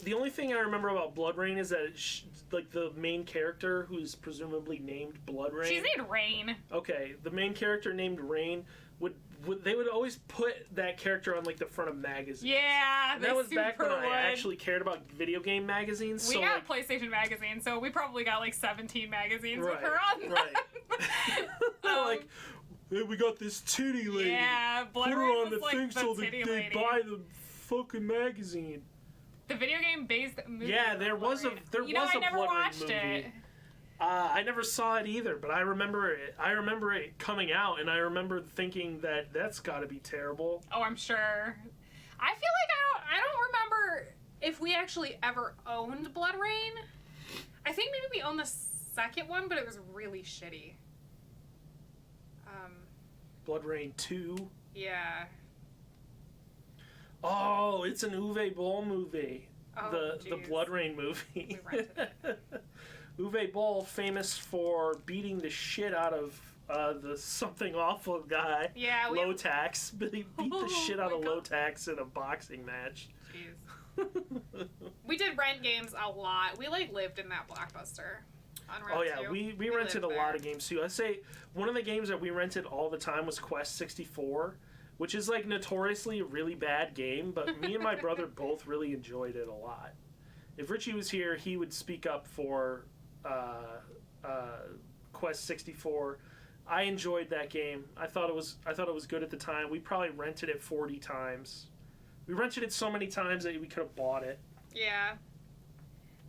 The only thing I remember about Blood Rain is that like the main character, who's presumably named Blood Rain. She's named Rain. Okay, the main character named Rain they would always put that character on, like, the front of magazines. Yeah, and that was back when would. I actually cared about video game magazines. We so, got like, PlayStation Magazine, so we probably got like 17 magazines right, with her on them. Right. Like, hey, we got this titty lady. Yeah, Blood Put her Rain on was the like thing the so titty they lady. buy the fucking magazine. The video game based movie. Yeah, there was a Blood Rain I never watched movie. it. I never saw it either, but I remember it. I remember it coming out, and I remember thinking that that's got to be terrible. Oh, I'm sure. I feel like I don't remember if we actually ever owned Blood Rain. I think maybe we owned the second one, but it was really shitty. Blood Rain 2. Yeah. Oh, it's an Uwe Boll movie. Oh, the Blood Rain movie. We rented it. Uwe Boll, famous for beating the shit out of the something awful guy. Yeah, Low-Tax. He beat the shit out of God. Low-Tax in a boxing match. Jeez. We did rent games a lot. We, like, lived in that Blockbuster. On Route Oh yeah, 2. we rented a lived lot there. of games too. I'd say one of the games that we rented all the time was Quest 64, which is, like, notoriously a really bad game, but me and my brother both really enjoyed it a lot. If Richie was here, he would speak up for Quest 64. I enjoyed that game. I thought it was good at the time. We probably rented it 40 times. We rented it so many times that we could have bought it. Yeah.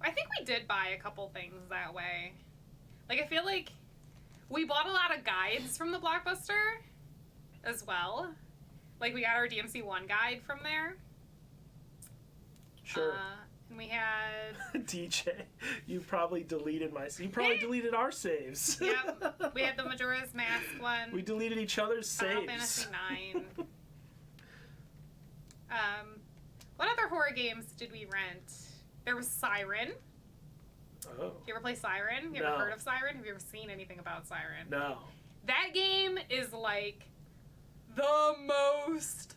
I think we did buy a couple things that way. Like, I feel like we bought a lot of guides from the Blockbuster as well. Like, we got our DMC1 guide from there. Sure. And we had... DJ, you probably deleted deleted our saves. Yep. We had the Majora's Mask one. We deleted each other's Final saves. Fantasy IX. What other horror games did we rent? There was Siren. Oh. You ever play Siren? You ever heard of Siren? Have you ever seen anything about Siren? No. That game is like the most...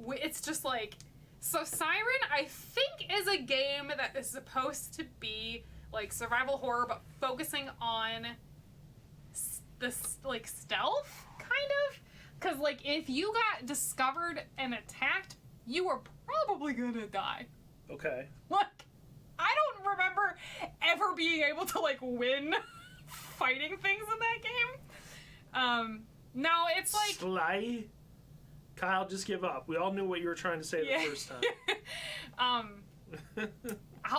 It's just like... So Siren, I think, is a game that is supposed to be like survival horror, but focusing on the like stealth, kind of. Because like if you got discovered and attacked, you were probably gonna die. Okay. Like, I don't remember ever being able to like win fighting things in that game. No, it's like Sly? Kyle, just give up. We all knew what you were trying to say the first time.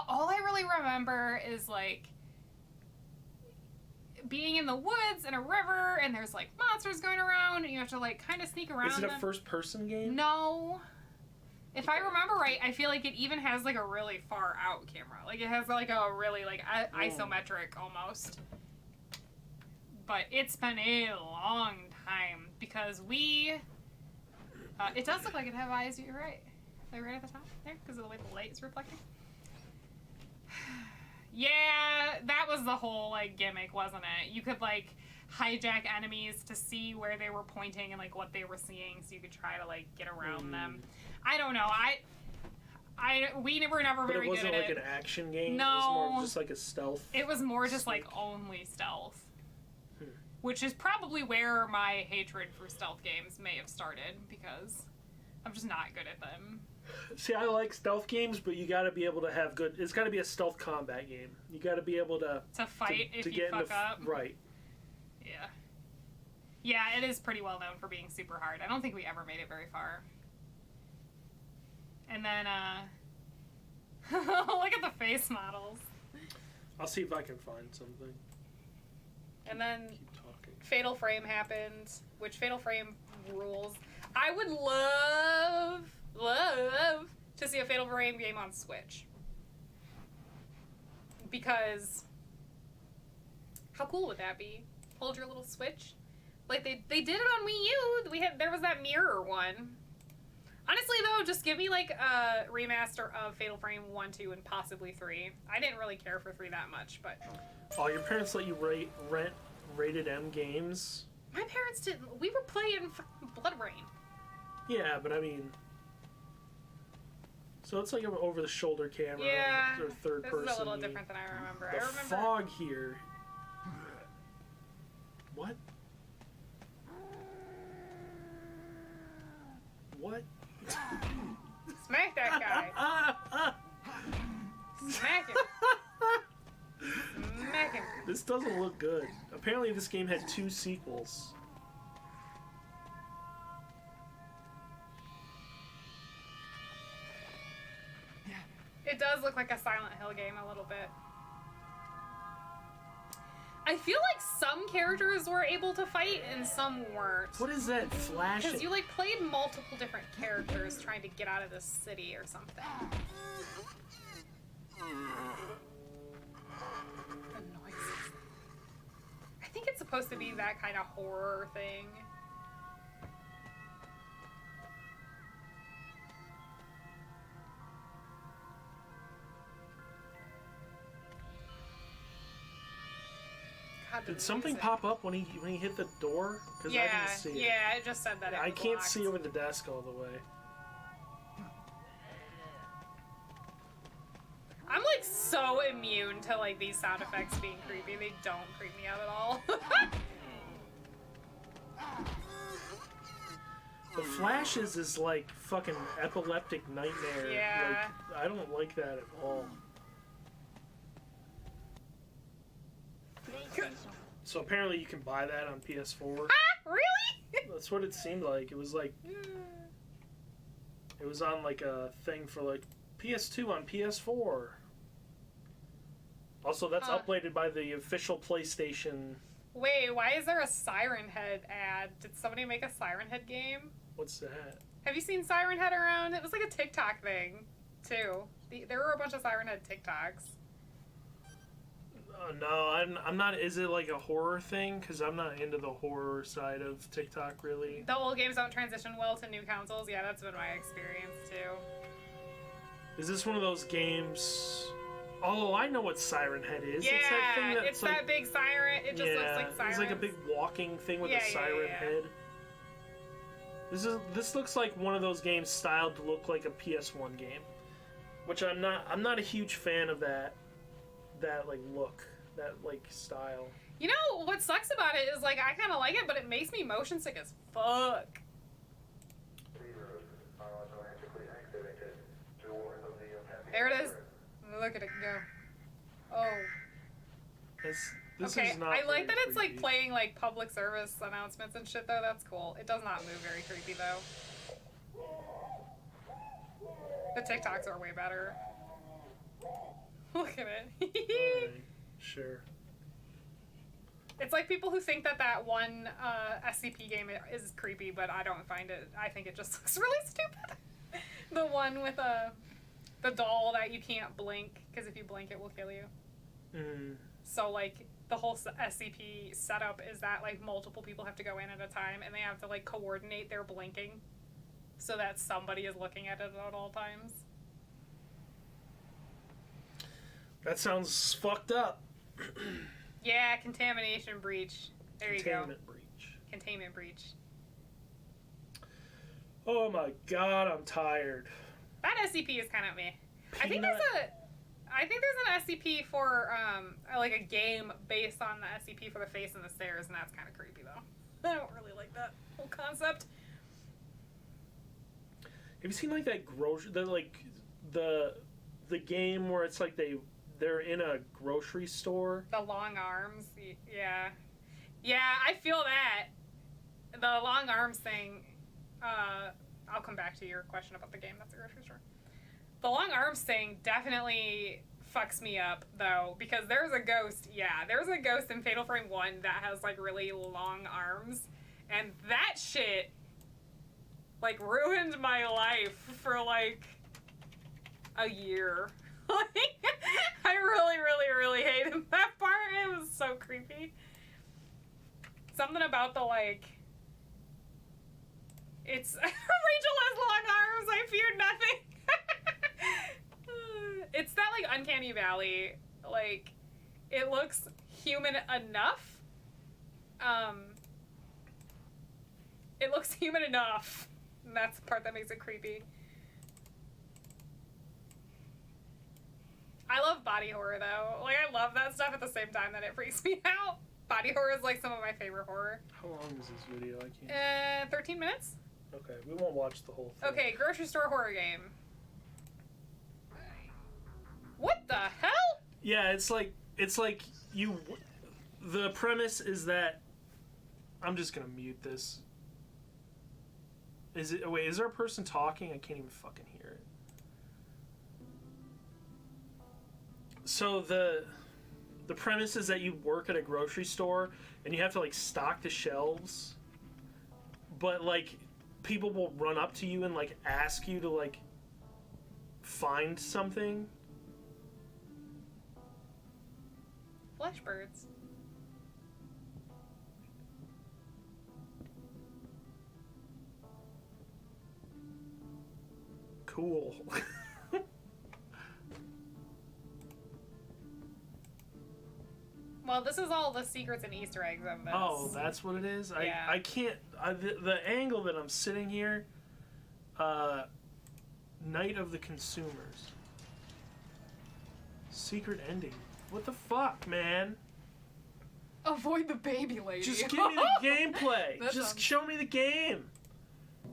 All I really remember is, like, being in the woods in a river, and there's, like, monsters going around, and you have to, like, kind of sneak around Is it them. a first-person game? No. If I remember right, I feel like it even has, like, a really far-out camera. Like, it has, like, a really, like, isometric, almost. But it's been a long time, because we... it does look like it have eyes, you're right. Like, right at the top there, because of the way the light is reflecting. Yeah, that was the whole, like, gimmick, wasn't it? You could, like, hijack enemies to see where they were pointing and, like, what they were seeing, so you could try to, like, get around them. I don't know. We were never very good at it. But it wasn't like an action game? No. It was more just like a stealth? It was more just, like, only stealth. Which is probably where my hatred for stealth games may have started, because I'm just not good at them. See, I like stealth games, but you gotta be able to have good... It's gotta be a stealth combat game. You gotta be able to... To fight if you fuck up. Right. Yeah. Yeah, it is pretty well known for being super hard. I don't think we ever made it very far. And then, look at the face models. I'll see if I can find something. And then Keep talking. Fatal Frame happened, which Fatal Frame rules. I would love to see a Fatal Frame game on Switch. Because how cool would that be? Hold your little Switch. Like they did it on Wii U. There was that mirror one. Honestly though, just give me like a remaster of Fatal Frame 1, 2, and possibly 3. I didn't really care for 3 that much, but Oh, your parents let you rent rated M games? my parents didn't. We were playing Blood Rain. Yeah, but I mean... So it's like an over-the-shoulder camera, or third person. This is a little different than I remember. The fog here. What? What? Smack that guy. Smack him. Smack him. This doesn't look good. Apparently this game had 2 sequels. It does look like a Silent Hill game a little bit. I feel like some characters were able to fight and some weren't. What is that flashing? Because you like played multiple different characters trying to get out of this city or something. The noises. I think it's supposed to be that kind of horror thing. God, Did something pop up when he hit the door? Because I didn't see it. Yeah, it just said that it I can't blocked. see over the desk all the way. I'm like so immune to like these sound effects being creepy. They don't creep me out at all. The flashes is like fucking epileptic nightmare. Yeah. Like, I don't like that at all. So apparently you can buy that on PS4. Ah, really? That's what it seemed like. It was like... It was on like a thing for like PS2 on PS4. Also, that's uploaded by the official PlayStation. Wait, why is there a Siren Head ad? Did somebody make a Siren Head game? What's that? Have you seen Siren Head around? It was like a TikTok thing, too. There were a bunch of Siren Head TikToks. No, I'm not. Is it like a horror thing? Because I'm not into the horror side of TikTok, really. The old games don't transition well to new consoles. Yeah, that's been my experience, too. Is this one of those games... Oh, I know what Siren Head is. Yeah, it's that thing that's it's like, that big siren. It just looks like sirens. It's like a big walking thing with a siren head. This looks like one of those games styled to look like a PS1 game, which I'm not a huge fan of that like look, that like style. You know what sucks about it is like I kind of like it, but it makes me motion sick as fuck. There it is. Look at it go. Oh. This okay, is not I like that it's creepy. like playing like public service announcements and shit though. That's cool. It does not move very creepy though. The TikToks are way better. Look at it. Alright, sure. It's like people who think that one SCP game is creepy, but I don't find it. I think it just looks really stupid. The one with the doll that you can't blink, because if you blink it will kill you. Mm. So, like, the whole SCP setup is that, like, multiple people have to go in at a time, and they have to, like, coordinate their blinking so that somebody is looking at it at all times. That sounds fucked up. Yeah, contamination breach. There you go. Containment breach. Containment breach. Oh my god, I'm tired. That SCP is kind of meh. I think there's an SCP for like a game based on the SCP for the face and the stairs, and that's kind of creepy though. I don't really like that whole concept. Have you seen like that the game where it's like they're in a grocery store? The long arms, yeah. Yeah, I feel that. The long arms thing, I'll come back to your question about the game that's a grocery store. The long arms thing definitely fucks me up, though, because there's a ghost in Fatal Frame 1 that has, like, really long arms, and that shit, like, ruined my life for, like, a year. Like, I really, really, really hated that part. It was so creepy. Something about the, like, it's Rachel has long arms. I fear nothing. It's that, like, uncanny valley. Like, it looks human enough. It looks human enough. And that's the part that makes it creepy. I love body horror, though. Like, I love that stuff at the same time that it freaks me out. Body horror is, like, some of my favorite horror. How long is this video? I can't... 13 minutes? Okay, we won't watch the whole thing. Okay, grocery store horror game. What the hell? Yeah, it's like you... The premise is that... I'm just gonna mute this. Is there a person talking? I can't even fucking hear it. So the premise is that you work at a grocery store and you have to, like, stock the shelves. But, like, people will run up to you and, like, ask you to, like, find something. Fleshbirds. Cool. Well, this is all the secrets and Easter eggs of this. Oh, that's what it is? Yeah. I can't... the angle that I'm sitting here... Night of the Consumers. Secret ending. What the fuck, man? Avoid the baby lady. Just give me the gameplay. That Just sounds... show me the game.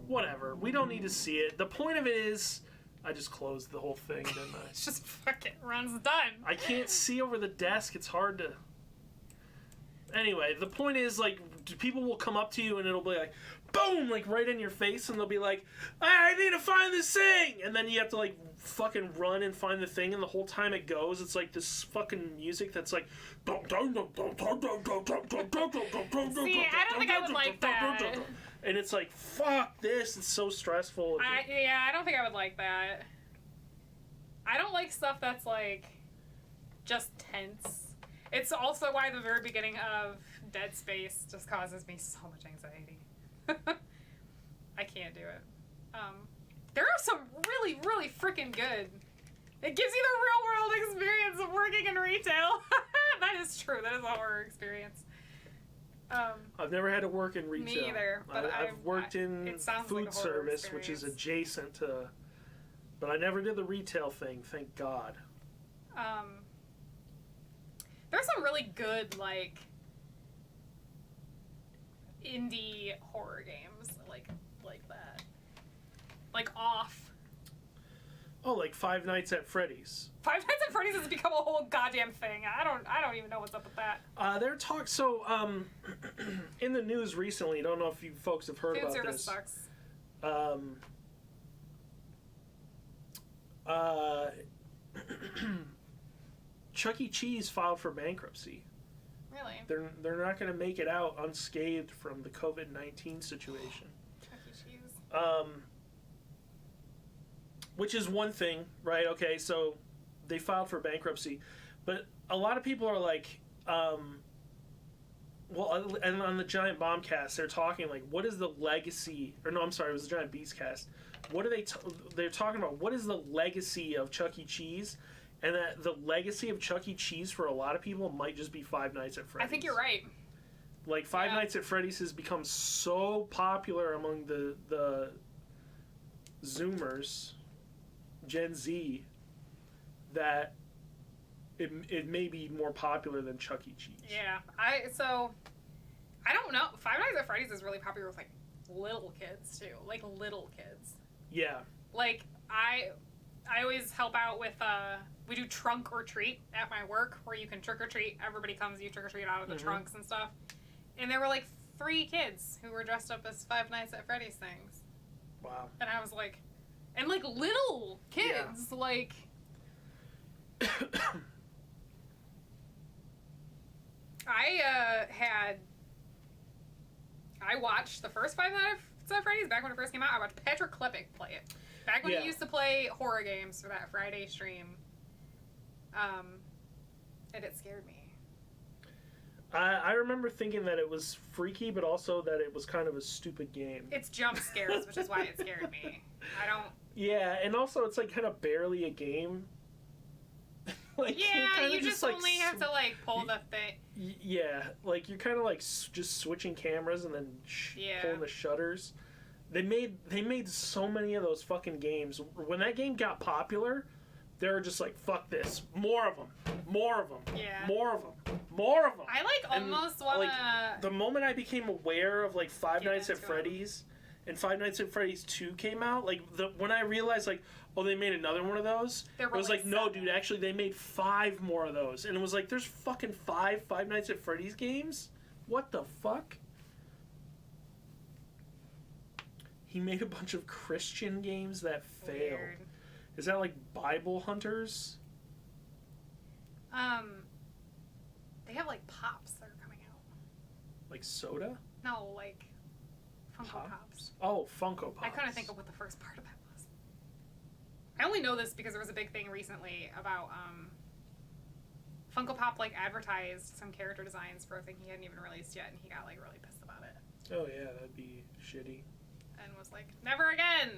Whatever. We don't need to see it. The point of it is... I just closed the whole thing, didn't I? It's just fucking runs done. I can't see over the desk. It's hard to... Anyway, the point is, like, people will come up to you and it'll be like, boom, like, right in your face, and they'll be like, I need to find this thing! And then you have to, like, fucking run and find the thing, and the whole time it goes, it's like this fucking music that's like... See, I don't think I would like that. And it's like, fuck this, it's so stressful. I don't think I would like that. I don't like stuff that's, like, just tense. It's also why the very beginning of Dead Space just causes me so much anxiety. I can't do it. There are some really, really freaking good. It gives you the real world experience of working in retail. That is true. That is a horror experience. I've never had to work in retail. Me either. But I've worked in food like service, which is adjacent to... But I never did the retail thing, thank God. There's some really good, like, indie horror games like that. Like Off. Oh, like Five Nights at Freddy's. Five Nights at Freddy's has become a whole goddamn thing. I don't even know what's up with that. In the news recently, I don't know if you folks have heard Food about service this. sucks. Chuck E. Cheese filed for bankruptcy. Really? They're not going to make it out unscathed from the COVID-19 situation. Chuck E. Cheese. Which is one thing, right? Okay, so they filed for bankruptcy, but a lot of people are like, well, and on the Giant Bombcast, they're talking like, what is the legacy? Or no, I'm sorry, it was the Giant Beastcast. What are they? They're talking about what is the legacy of Chuck E. Cheese, and that the legacy of Chuck E. Cheese for a lot of people might just be Five Nights at Freddy's. I think you're right. Like Five Nights at Freddy's has become so popular among the Zoomers, Gen Z, that it may be more popular than Chuck E. Cheese. Yeah, I don't know. Five Nights at Freddy's is really popular with like little kids too, like little kids. Yeah. Like I always help out with we do trunk or treat at my work where you can trick or treat. Everybody comes, you trick or treat out of the trunks and stuff. And there were like 3 kids who were dressed up as Five Nights at Freddy's things. Wow. And I was like, and like little kids, like. I watched the first Five Nights at Freddy's back when it first came out. I watched Patrick Klepek play it. Back when he used to play horror games for that Friday stream. And it scared me. I remember thinking that it was freaky, but also that it was kind of a stupid game. It's jump scares, which is why it scared me. I don't... Yeah, and also it's like kind of barely a game. Like, you just like only have to like pull the thing. Yeah, like you're kind of like just switching cameras and then pulling the shutters. They made so many of those fucking games. When that game got popular, they were just like, fuck this, more of them, more of them, more of them, more of them. I like almost want to. Like, the moment I became aware of like Five Nights at Freddy's and Five Nights at Freddy's 2 came out, like when I realized like, oh, they made another one of those. It was like, no, dude, actually they made 5 more of those, and it was like, there's fucking Five Nights at Freddy's games. What the fuck? He made a bunch of Christian games that failed. Weird. Is that like Bible Hunters? They have like pops that are coming out. Like soda? No, like Funko Pops. Oh, Funko Pops. I couldn't think of what the first part of that was. I only know this because there was a big thing recently about Funko Pop like advertised some character designs for a thing he hadn't even released yet, and he got like really pissed about it. Oh yeah, that'd be shitty. And was like, never again.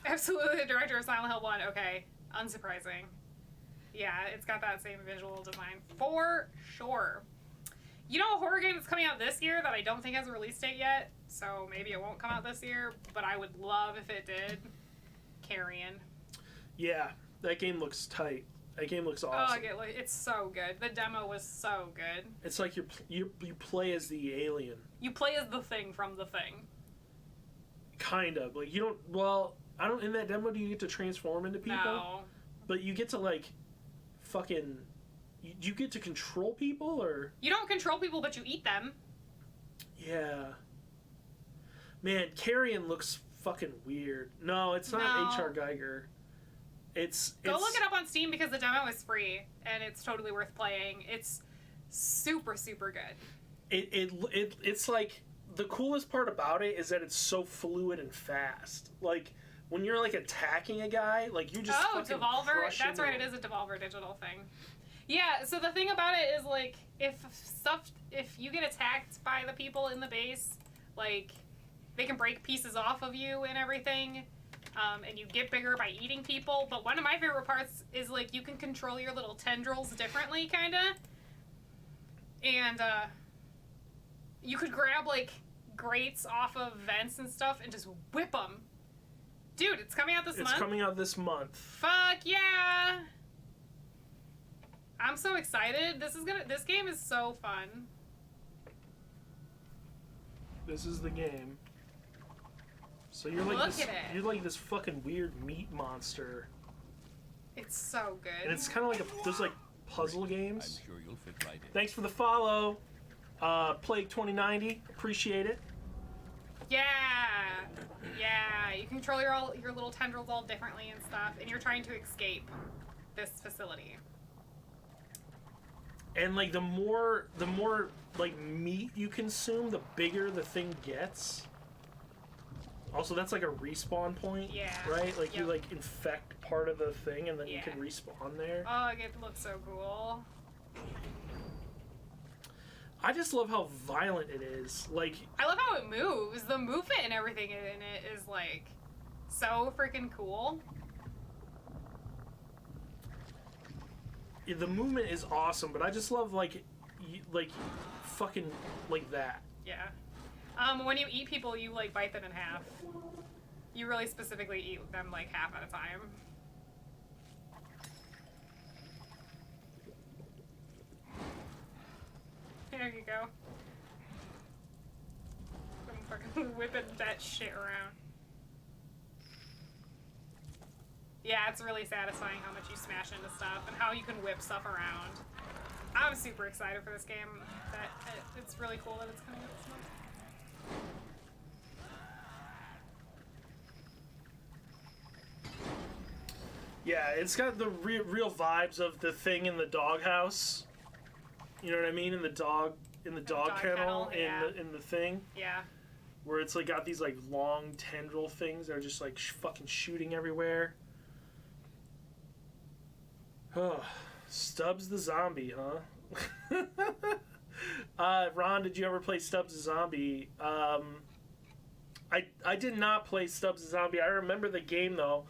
Absolutely, the director of Silent Hill 1. Okay, unsurprising. Yeah, it's got that same visual design for sure. You know, a horror game that's coming out this year that I don't think has a release date yet, so maybe it won't come out this year, but I would love if it did. Carrion. Yeah, that game looks tight. That game looks awesome. Oh, it's so good. The demo was so good. It's like you play as the alien. You play as the Thing from The Thing. Kind of. Like, you don't... Well, I don't... In that demo, do you get to transform into people? No. But you get to, like, fucking... You get to control people, or... You don't control people, but you eat them. Yeah. Man, Carrion looks fucking weird. No, it's not H.R. Geiger. Go look it up on Steam because the demo is free and it's totally worth playing. It's super, super good. It's like, the coolest part about it is that it's so fluid and fast. Like, when you're like attacking a guy, like you just fucking Devolver. That's right. It is a Devolver Digital thing. Yeah. So the thing about it is like if you get attacked by the people in the base, like they can break pieces off of you and everything. And you get bigger by eating people. But one of my favorite parts is, like, you can control your little tendrils differently, kind of. And, you could grab, like, grates off of vents and stuff and just whip them. Dude, it's coming out this month? It's coming out this month. Fuck yeah! I'm so excited. This game is so fun. This is the game. So you're like you're like this fucking weird meat monster. It's so good. And it's kind of like those like puzzle games. I'm sure you'll fit right in. Thanks for the follow, Plague 2090. Appreciate it. Yeah, you control your little tendrils all differently and stuff, and you're trying to escape this facility. And like the more like meat you consume, the bigger the thing gets. Also, that's like a respawn point, right? Like you like infect part of the thing, and then you can respawn there. Oh, it looks so cool. I just love how violent it is. Like, I love how it moves. The movement and everything in it is like so freaking cool. The movement is awesome, but I just love like fucking like that. Yeah. When you eat people, you like bite them in half. You really specifically eat them like half at a time. There you go. I'm fucking whipping that shit around. Yeah, it's really satisfying how much you smash into stuff and how you can whip stuff around. I'm super excited for this game. It's really cool that it's coming out this month. Yeah, it's got the real vibes of the thing in the doghouse. You know what I mean? In the dog kennel in the thing. Yeah. Where it's like got these like long tendril things that are just like fucking shooting everywhere. Oh, Stubbs the Zombie, huh? Ron, did you ever play Stubbs the Zombie? I did not play Stubbs the Zombie. I remember the game though.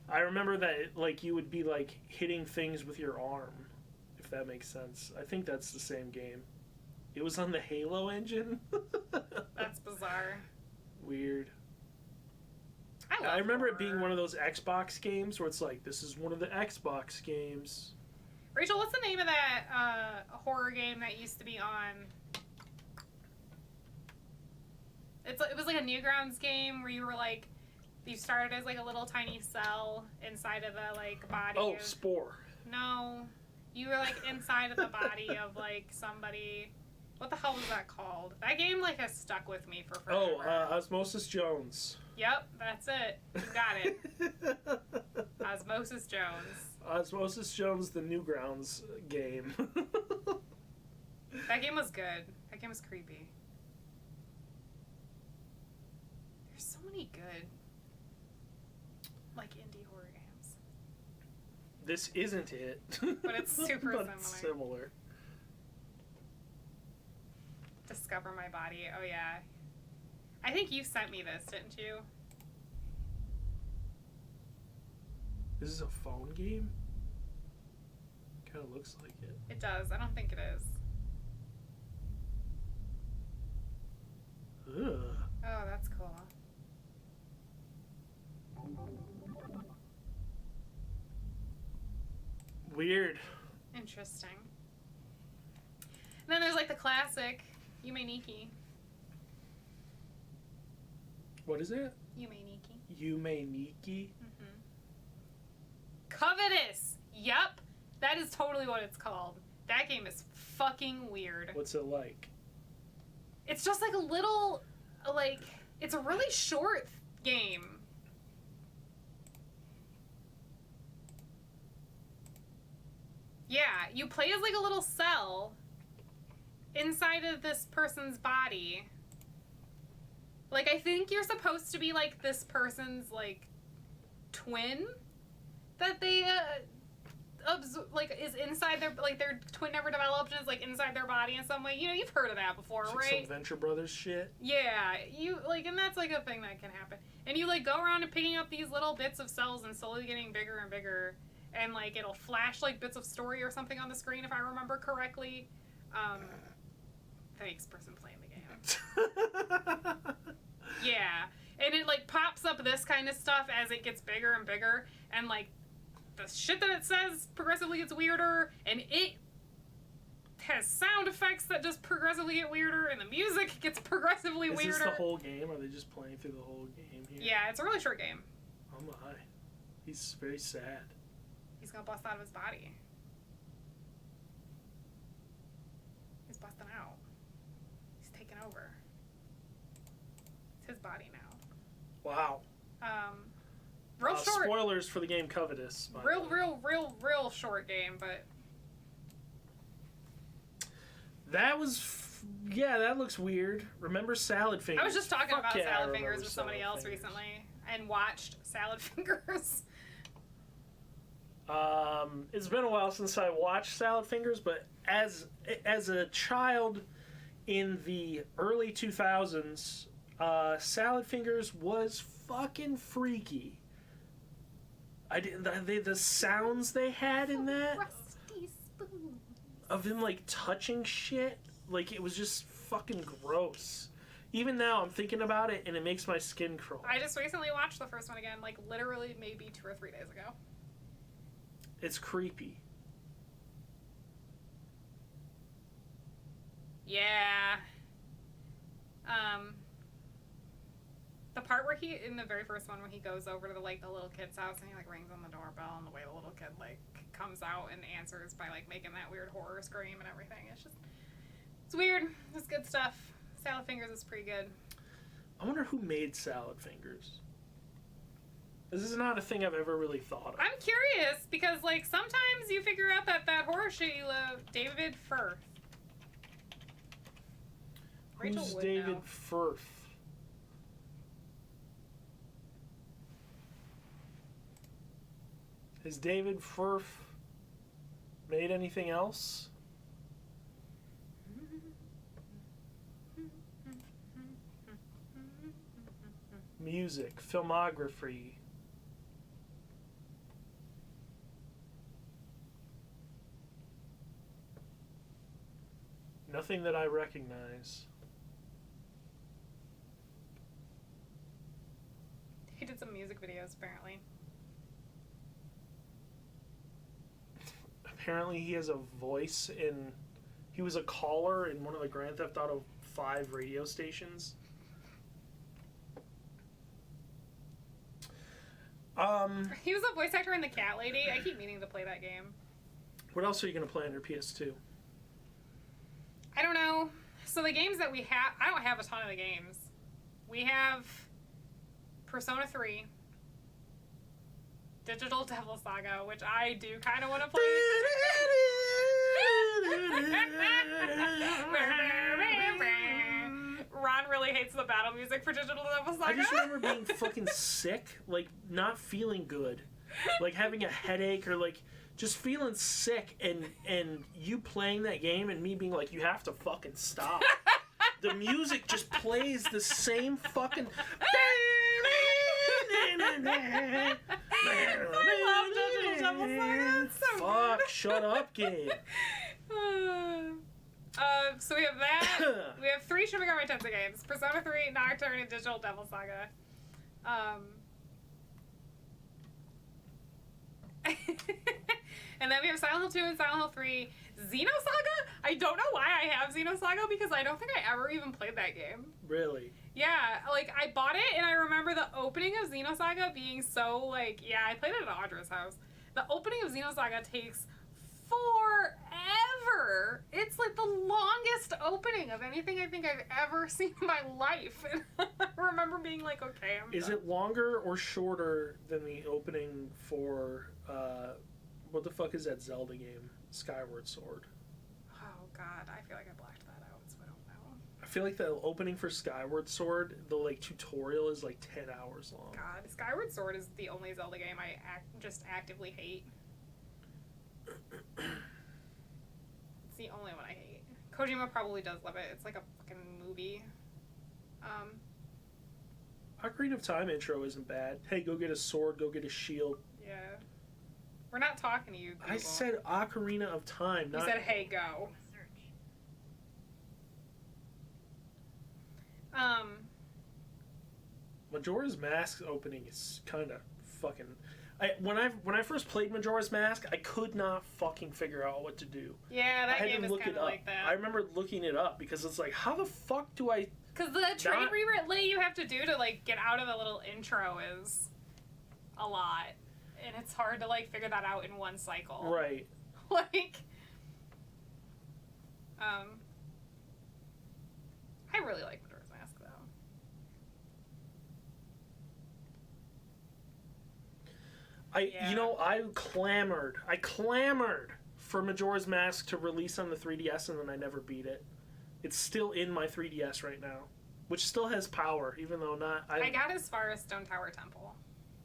I remember that like you would be like hitting things with your arm, if that makes sense. I think that's the same game. It was on the Halo engine. That's bizarre. Weird. I remember it being one of those Xbox games where it's like, this is one of the Xbox games. Rachel, what's the name of that horror game that used to be on? It was like a Newgrounds game where you were like, you started as like a little tiny cell inside of the like body. Oh, Spore. No, you were like inside of the body of like somebody. What the hell was that called? That game like has stuck with me for forever. Oh, Osmosis Jones. Yep, that's it. You got it. Osmosis Jones. Osmosis Jones, the Newgrounds game. That game was good. That game was creepy. There's so many good, like, indie horror games. This isn't it. But it's super but similar. It's similar. Discover My Body. Oh, yeah. I think you sent me this, didn't you? This is a phone game? Kind of looks like it. It does. I don't think it is. Ugh. Oh, that's cool. Weird. Interesting. And then there's like the classic Yume Nikki. What is it? Yume Nikki. Yume Nikki? Mm-hmm. Covetous! Yep. That is totally what it's called. That game is fucking weird. What's it like? It's just like a little, like, it's a really short game. Yeah, you play as like a little cell inside of this person's body. Like, I think you're supposed to be like this person's like twin that they like is inside their, like, their twin never developed and is like inside their body in some way. You know, you've heard of that before, It's right? like some Venture Brothers shit. Yeah, you like, and that's like a thing that can happen. And you like go around and picking up these little bits of cells and slowly getting bigger and bigger. And like it'll flash like bits of story or something on the screen if I remember correctly. Thanks, person playing the game. Yeah, and it like pops up this kind of stuff as it gets bigger and bigger, and like the shit that it says progressively gets weirder, and it has sound effects that just progressively get weirder, and the music gets progressively weirder. Is this the whole game? Are they just playing through the whole game here? Yeah, it's a really short game. Oh my. He's very sad. He's gonna bust out of his body. He's busting out. He's taking over. It's his body now. Wow. Real short. Spoilers for the game Covetous. Real short game, but that was that looks weird. Remember Salad Fingers? I was just talking about I Salad Fingers remember with somebody else Fingers. recently and watched Salad Fingers. It's been a while since I watched Salad Fingers, but as a child in the early 2000s, Salad Fingers was fucking freaky. The sounds they had in that Rusty spoons. of them like touching shit, like it was just fucking gross. Even now, I'm thinking about it and it makes my skin crawl. I just recently watched the first one again, like literally maybe 2 or 3 days ago. It's creepy. Yeah. The part where he, in the very first one, when he goes over to the little kid's house and he like rings on the doorbell and the way the little kid like comes out and answers by like making that weird horror scream and everything. It's weird. It's good stuff. Salad Fingers is pretty good. I wonder who made Salad Fingers. This is not a thing I've ever really thought of. I'm curious because like sometimes you figure out that horror shit you love. David Firth. Rachel Who's would David know. Firth? Has David Firth made anything else? Music, filmography. Nothing that I recognize. He did some music videos apparently. Apparently he has a voice in... He was a caller in one of the Grand Theft Auto 5 radio stations. He was a voice actor in The Cat Lady. I keep meaning to play that game. What else are you going to play on your PS2? I don't know. So the games that we have... I don't have a ton of the games. We have Persona 3. Digital Devil Saga, which I do kind of want to play. Ron really hates the battle music for Digital Devil Saga. I just remember being fucking sick, like not feeling good, like having a headache or like just feeling sick, and you playing that game and me being like, you have to fucking stop. The music just plays the same fucking... I love Digital Devil Saga. It's so Fuck, good. shut up, game. So we have that. We have 3 Shin Megami Tensei games: Persona 3, Nocturne, and Digital Devil Saga. And then we have Silent Hill 2 and Silent Hill 3. Xenosaga? I don't know why I have Xenosaga because I don't think I ever even played that game. Really? Yeah, like I bought it and I remember the opening of Xenosaga being so like, yeah, I played it at Audra's house. The opening of Xenosaga takes forever. It's like the longest opening of anything I think I've ever seen in my life. And I remember being like, okay, I'm Is done. it longer or shorter than the opening for, what the fuck is that Zelda game? Skyward Sword. Oh god, I feel like I blacked that out, so I don't know. I feel like the opening for Skyward Sword, the like tutorial is like 10 hours long. God, Skyward Sword is the only Zelda game I just actively hate. It's the only one I hate. Kojima probably does love it. It's like a fucking movie. Ocarina of Time intro isn't bad. Hey, go get a sword, go get a shield. Yeah. We're not talking to you, people. I said Ocarina of Time, You not... said, hey, go. Majora's Mask opening is kind of fucking... When I first played Majora's Mask, I could not fucking figure out what to do. Yeah, that I had game to is look kind it of up. like that. I remember looking it up because it's like, how the fuck do I... Because the train relay you have to do to, like, get out of the little intro is a lot. And it's hard to, like, figure that out in one cycle. Right. Like, I really like Majora's Mask, though. I clamored for Majora's Mask to release on the 3DS, and then I never beat it. It's still in my 3DS right now, which still has power, even though not. I got as far as Stone Tower Temple.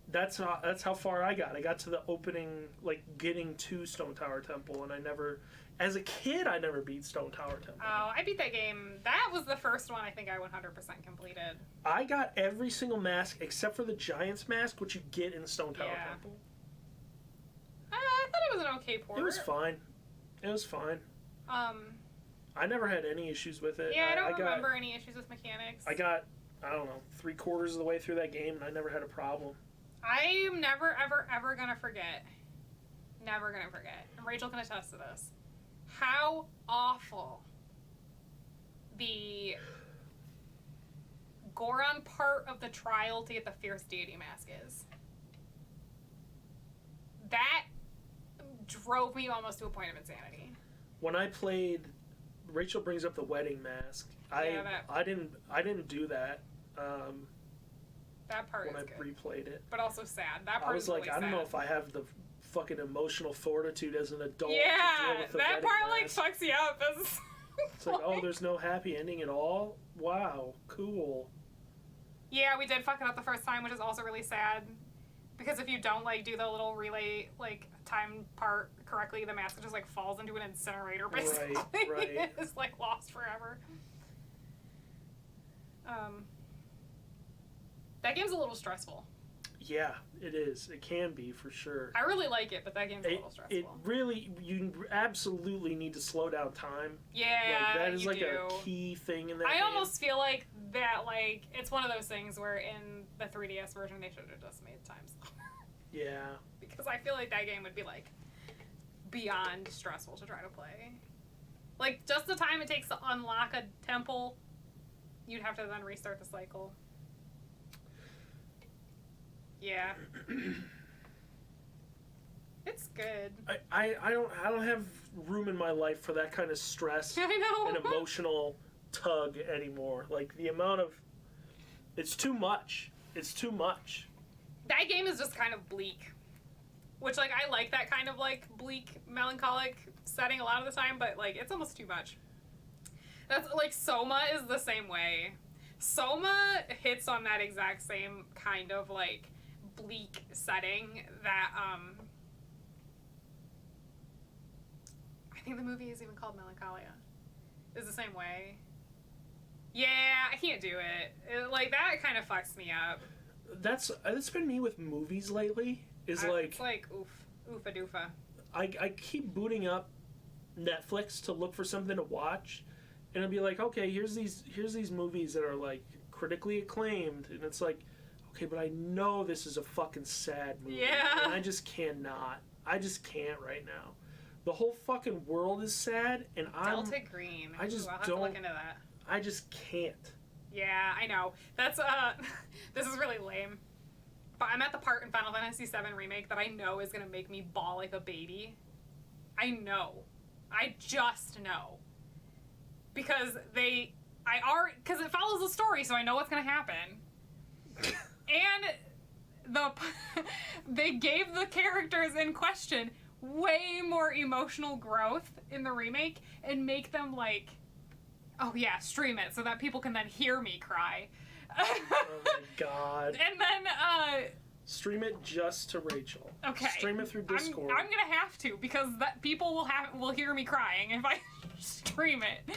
That's how far I got. I got to the opening, like getting to Stone Tower Temple, and I never. As a kid, I never beat Stone Tower Temple. Oh, I beat that game. That was the first one I think I 100% completed. I got every single mask except for the Giant's Mask, which you get in Stone Tower Temple. I thought it was an okay port. It was fine. I never had any issues with it. Yeah, I don't remember any issues with mechanics. I got, I don't know, 3/4 of the way through that game, and I never had a problem. I'm never, ever, ever gonna forget. Never gonna forget. And Rachel can attest to this. How awful the Goron part of the trial to get the Fierce Deity Mask is. That drove me almost to a point of insanity. When I played, Rachel brings up the wedding mask. I didn't do that. That part when is I good. replayed it, but also sad. That part I was is like, really I don't sad. know if I have the fucking emotional fortitude as an adult. Yeah, to deal with the that wedding part mask. like fucks you up. It's like, oh, there's no happy ending at all? Wow, cool. Yeah, we did fuck it up the first time, which is also really sad. Because if you don't, like, do the little relay, like, time part correctly, the mask just, like, falls into an incinerator, basically. Right. It's, like, lost forever. That game's a little stressful. Yeah, it is. It can be, for sure. I really like it, but that game's a little stressful. It really, you absolutely need to slow down time. Yeah, that is you like do. a key thing in that I game. almost feel like that, like, it's one of those things where in the 3DS version they should have just made time slower. Yeah. Because I feel like that game would be, like, beyond stressful to try to play. Like, just the time it takes to unlock a temple, you'd have to then restart the cycle. Yeah. It's good. I don't have room in my life for that kind of stress I know. and emotional tug anymore. Like, the amount of... It's too much. It's too much. That game is just kind of bleak. Which, like, I like that kind of, like, bleak, melancholic setting a lot of the time, but, like, it's almost too much. That's, like, Soma is the same way. Soma hits on that exact same kind of, like, bleak setting that, I think the movie is even called Melancholia. Is the same way. Yeah, I can't do it. Like, that kind of fucks me up. That's been me with movies lately. It's like, oofa doofa. I keep booting up Netflix to look for something to watch, and it'll be like, okay, here's these movies that are, like, critically acclaimed, and it's like, okay, but I know this is a fucking sad movie. Yeah. And I just cannot. I just can't right now. The whole fucking world is sad, and Delta Green. I just I'll have don't... to look into that. I just can't. Yeah, I know. That's, this is really lame. But I'm at the part in Final Fantasy VII Remake that I know is going to make me bawl like a baby. I know. I just know. Because because it follows the story, so I know what's going to happen. And they gave the characters in question way more emotional growth in the remake and make them, like, oh yeah, stream it so that people can then hear me cry. Oh my god. And then, stream it just to Rachel. Okay. Stream it through Discord. I'm gonna have to, because that people will hear me crying if I stream it.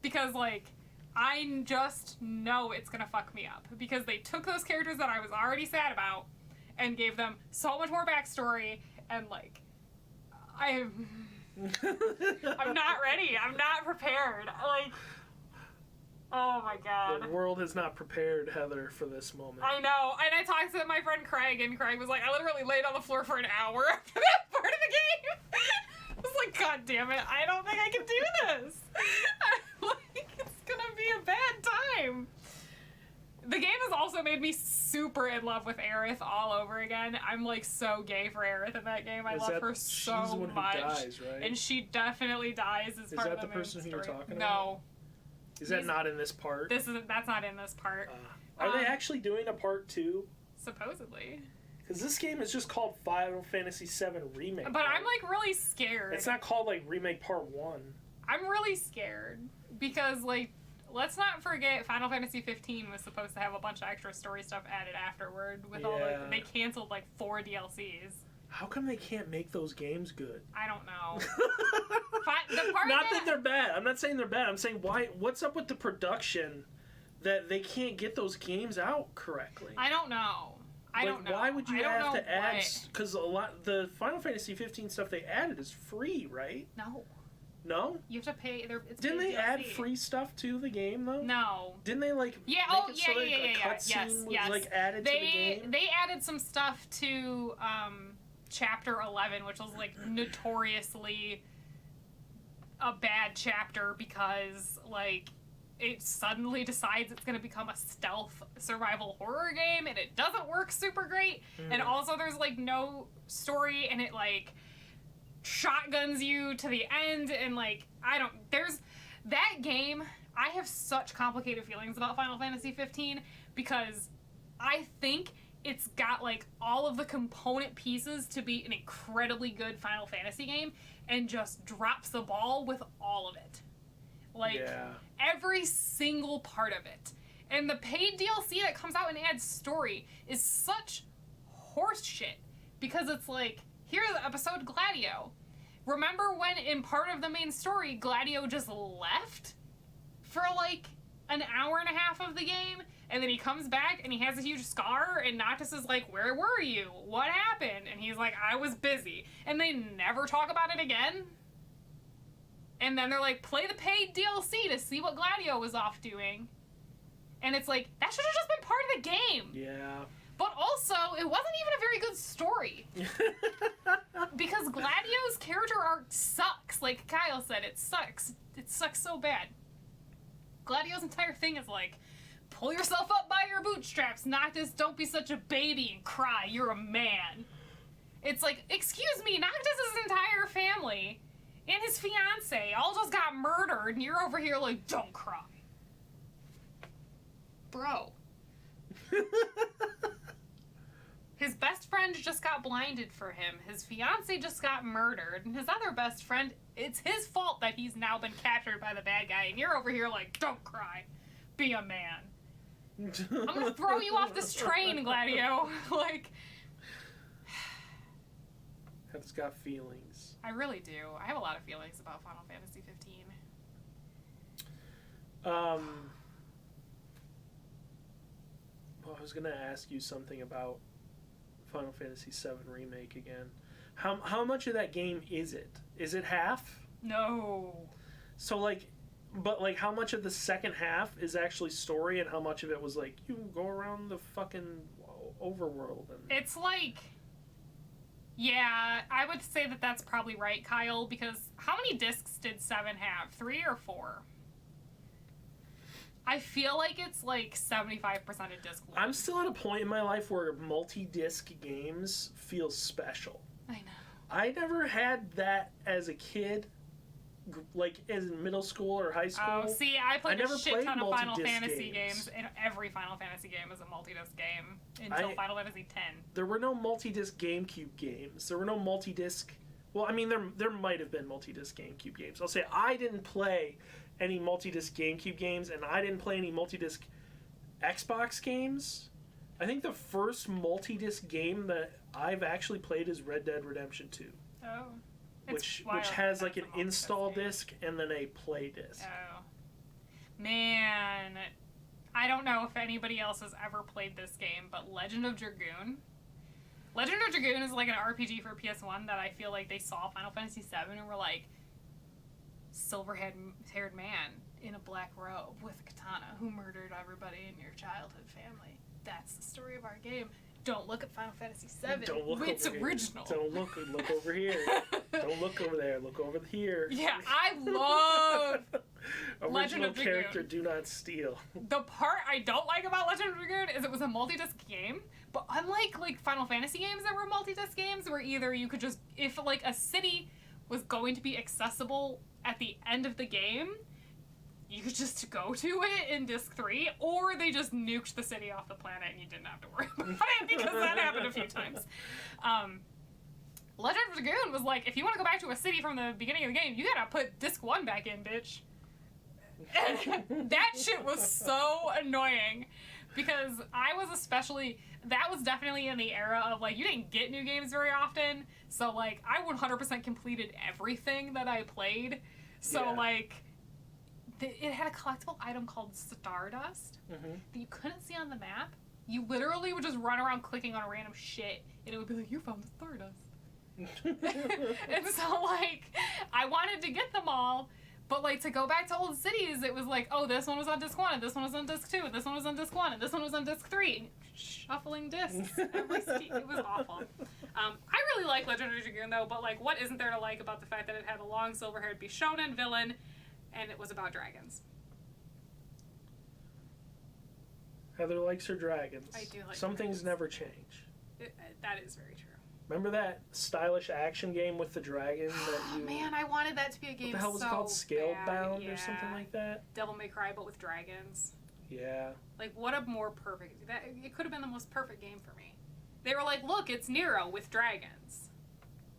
Because, like, I just know it's gonna fuck me up. Because they took those characters that I was already sad about and gave them so much more backstory, and, like, I'm not ready. I'm not prepared. Like, oh my god. The world is not prepared, Heather, for this moment. I know. And I talked to my friend Craig, and Craig was like, I literally laid on the floor for an hour after that part of the game. I was like, god damn it, I don't think I can do this. Like, it's gonna be a bad time. The game has also made me super in love with Aerith all over again. I'm, like, so gay for Aerith in that game. I love her so she's the one much. Who dies, right? And she definitely dies as part of the main person who you're story. talking about? No. Is that not in this part? That's not in this part. Are they actually doing a part 2? Supposedly. Because this game is just called Final Fantasy VII Remake. But I'm, like, really scared. It's not called, like, Remake Part 1. I'm really scared. Because, like, let's not forget Final Fantasy 15 was supposed to have a bunch of extra story stuff added afterward. With all the... They canceled, like, 4 DLCs. How come they can't make those games good? I don't know. Not that they're bad. I'm not saying they're bad. I'm saying what's up with the production that they can't get those games out correctly? I don't know. I don't know. Why would you have to add... Because the Final Fantasy 15 stuff they added is free, right? No. No? You have to pay... Didn't they add free stuff to the game, though? No. Didn't they, like, yeah, make it so that a cutscene was, like, added to the game? They added some stuff to Chapter 11, which was, like, notoriously a bad chapter because, like... It suddenly decides it's going to become a stealth survival horror game, and it doesn't work super great. And also there's, like, no story, and it, like, shotguns you to the end, and, like, there's... That game, I have such complicated feelings about Final Fantasy 15, because I think it's got, like, all of the component pieces to be an incredibly good Final Fantasy game, and just drops the ball with all of it. Like, every single part of it. And the paid DLC that comes out and adds story is such horse shit. Because it's like, here's the episode Gladio. Remember when in part of the main story, Gladio just left for like an hour and a half of the game? And then he comes back and he has a huge scar, and Noctis is like, where were you? What happened? And he's like, I was busy. And they never talk about it again? And then they're like, play the paid DLC to see what Gladio was off doing. And it's like, that should have just been part of the game. Yeah. But also, it wasn't even a very good story. Because Gladio's character arc sucks. Like Kyle said, it sucks. It sucks so bad. Gladio's entire thing is like, pull yourself up by your bootstraps, Noctis, don't be such a baby and cry, you're a man. It's like, excuse me, Noctis' entire family... and his fiance all just got murdered, and you're over here like, don't cry. Bro. His best friend just got blinded for him. His fiance just got murdered, and his other best friend, it's his fault that he's now been captured by the bad guy, and you're over here like, don't cry. Be a man. I'm gonna throw you off this train, Gladio. Like... It's got feelings. I really do. I have a lot of feelings about Final Fantasy 15. Well, I was gonna ask you something about Final Fantasy VII Remake again. How much of that game is it? Is it half? No. So, like, but, like, how much of the second half is actually story, and how much of it was, like, you go around the fucking overworld? And... It's, like... Yeah, I would say that that's probably right, Kyle, because how many discs did 7 have? 3 or 4? I feel like it's, like, 75% of disc 1. I'm still at a point in my life where multi-disc games feel special. I know. I never had that as a kid, like, in middle school or high school. Oh, see, I played a shit ton of Final Fantasy games. games, and every Final Fantasy game is a multi-disc game until Final Fantasy X. There were no multi-disc GameCube games. There were no multi-disc... Well, I mean, there might have been multi-disc GameCube games. I'll say I didn't play any multi-disc GameCube games, and I didn't play any multi-disc Xbox games. I think the first multi-disc game that I've actually played is Red Dead Redemption 2. Oh. Which has like an install disc and then a play disc. Oh. Man. I don't know if anybody else has ever played this game, but Legend of Dragoon. Legend of Dragoon is like an RPG for PS1 that I feel like they saw Final Fantasy VII and were like, silver-haired man in a black robe with a katana who murdered everybody in your childhood family. That's the story of our game. Don't look at Final Fantasy VII. Don't look it's over original. Here. Don't look over here. Don't look over there. Look over here. Yeah, I love Legend Original of Dragoon. character, do not steal. The part I don't like about Legend of Dragoon is it was a multi-disc game, but unlike like Final Fantasy games that were multi-disc games, where either you could just, if like a city was going to be accessible at the end of the game, you could just go to it in Disc 3, or they just nuked the city off the planet and you didn't have to worry about it, because that happened a few times. Legend of Dragoon was like, if you want to go back to a city from the beginning of the game, you gotta put Disc 1 back in, bitch. And that shit was so annoying, because that was definitely in the era of, like, you didn't get new games very often, so, like, I 100% completed everything that I played, so, like, it had a collectible item called Stardust that you couldn't see on the map. You literally would just run around clicking on random shit, and it would be like, you found the Stardust. And so, like, I wanted to get them all, but, like, to go back to old cities, it was like, oh, this one was on Disc 1, and this one was on Disc 2, and this one was on Disc 1, and this one was on Disc 3. Shuffling discs. It was awful. I really like Legend of Dragoon, though, but, like, what isn't there to like about the fact that it had a long, silver-haired Bishonen villain, and it was about dragons? Heather likes her dragons. I do like Some dragons. things never change. That is very true. Remember that stylish action game with the dragon that you... Man, I wanted that to be a game. What the hell was it called? Scalebound or something like that? Devil May Cry, but with dragons. Yeah. Like, what a more perfect... it could have been the most perfect game for me. They were like, look, it's Nero with dragons.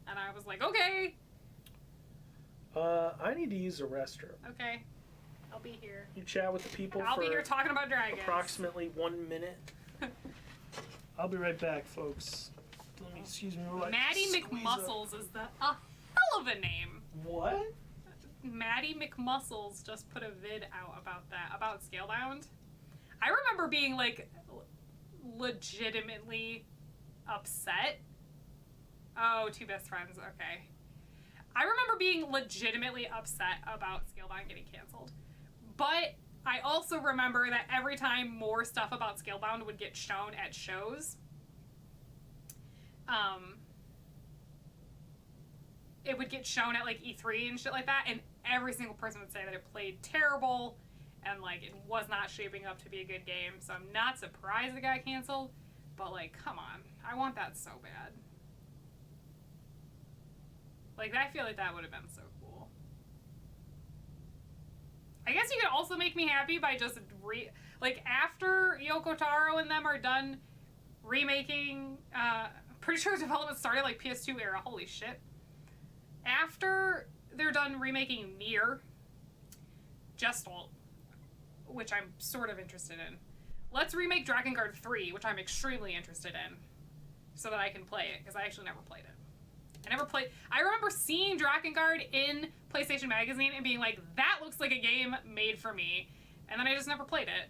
And I was like, okay. I need to use the restroom. Okay. I'll be here. You chat with the people I'll for be here talking about dragons. approximately 1 minute. I'll be right back, folks. Let me, excuse me. Maddie McMuscles is a hell of a name. What? Maddie McMuscles just put a vid out about that, about Scalebound. I remember being, like, legitimately upset. Oh, two best friends, okay. I remember being legitimately upset about Scalebound getting canceled. But I also remember that every time more stuff about Scalebound would get shown at shows, it would get shown at, like, E3 and shit like that, and every single person would say that it played terrible and, like, it was not shaping up to be a good game. So I'm not surprised it got canceled, but, like, come on. I want that so bad. Like, I feel like that would have been so cool. I guess you could also make me happy by just like, after Yoko Taro and them are done remaking, pretty sure development started, like, PS2 era, holy shit. After they're done remaking Nier, Gestalt, which I'm sort of interested in, let's remake Drakengard 3, which I'm extremely interested in, so that I can play it, because I actually never played it. I remember seeing Drakengard in PlayStation Magazine and being like, that looks like a game made for me, and then I just never played it.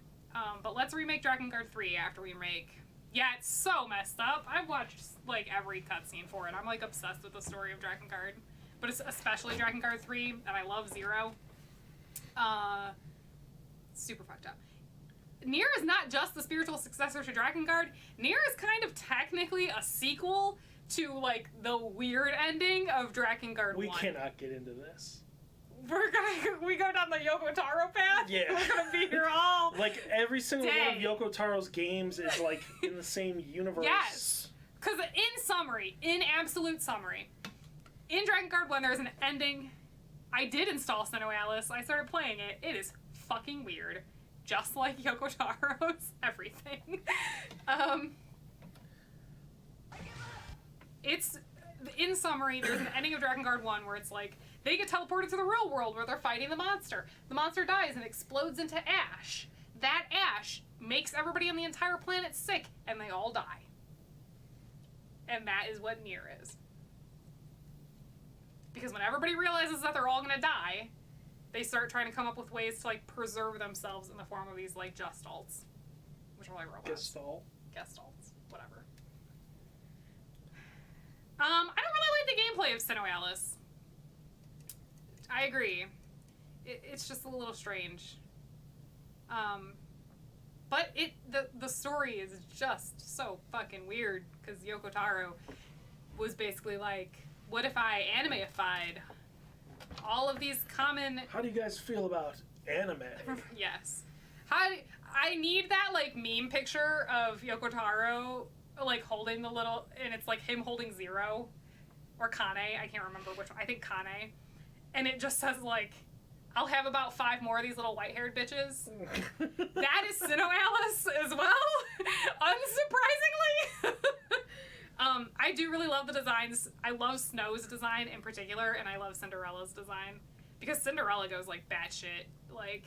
But let's remake Drakengard 3 after we make... Yeah, it's so messed up. I've watched, like, every cutscene for it. I'm, like, obsessed with the story of Drakengard. But it's especially Drakengard 3, and I love 0. Super fucked up. Nier is not just the spiritual successor to Drakengard. Nier is kind of technically a sequel to, like, the weird ending of Drakengard 1. We cannot get into this. We go down the Yoko Taro path? Yeah. We're gonna be here all Like, every single day. one of Yoko Taro's games is, like, in the same universe. Yes. Because in absolute summary, in Drakengard 1 there's an ending. I did install Senno Alice. I started playing it. It is fucking weird. Just like Yoko Taro's everything. It's, in summary, there's an ending of Drakengard 1 where it's like, they get teleported to the real world where they're fighting the monster. The monster dies and explodes into ash. That ash makes everybody on the entire planet sick, and they all die. And that is what Nier is. Because when everybody realizes that they're all gonna die, they start trying to come up with ways to, like, preserve themselves in the form of these, like, gestalts. Which are like robots. Gestalts. Whatever. I don't really like the gameplay of Senno Alice. I agree. It's just a little strange. But the story is just so fucking weird, because Yoko Taro was basically like, what if I anime-ified all of these common... How do you guys feel about anime? Yes. I need that, like, meme picture of Yoko Taro, like, holding the little... And it's, like, him holding Zero. Or Kane. I can't remember which one. I think Kane. And it just says, like, I'll have about 5 more of these little white-haired bitches. That is Alice as well, unsurprisingly. I do really love the designs. I love Snow's design in particular, and I love Cinderella's design. Because Cinderella goes, like, batshit. Like,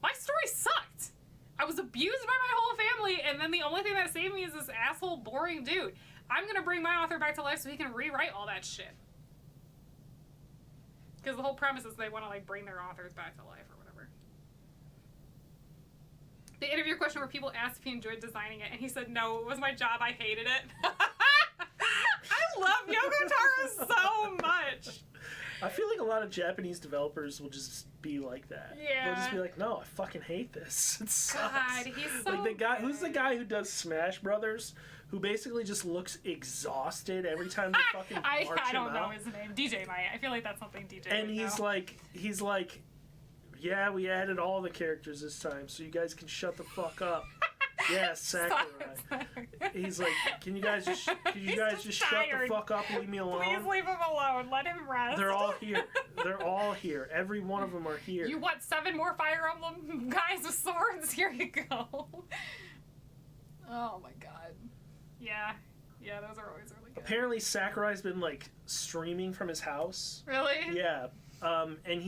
my story sucked. I was abused by my whole family, and then the only thing that saved me is this asshole, boring dude. I'm gonna bring my author back to life so he can rewrite all that shit. Because the whole premise is they want to, like, bring their authors back to life or whatever. The interview question where people asked if he enjoyed designing it, and he said, no, it was my job, I hated it. I love Yoko Taro so much. I feel like a lot of Japanese developers will just be like that. Yeah. They'll just be like, no, I fucking hate this. It sucks. God, he's so like the guy, who's the good. guy who does Smash Brothers, who basically just looks exhausted every time they fucking march him out. I don't know his name. DJ might. I feel like that's something DJ And would he's like, yeah, we added all the characters this time, so you guys can shut the fuck up. Yeah, Sakurai. He's like, can you guys just shut the fuck up and leave me alone? Please leave him alone. Let him rest. They're all here. They're all here. Every one of them are here. You want 7 more Fire Emblem guys with swords? Here you go. Oh my god. Yeah. Yeah, those are always really good. Apparently Sakurai's been like streaming from his house. Really? Yeah. And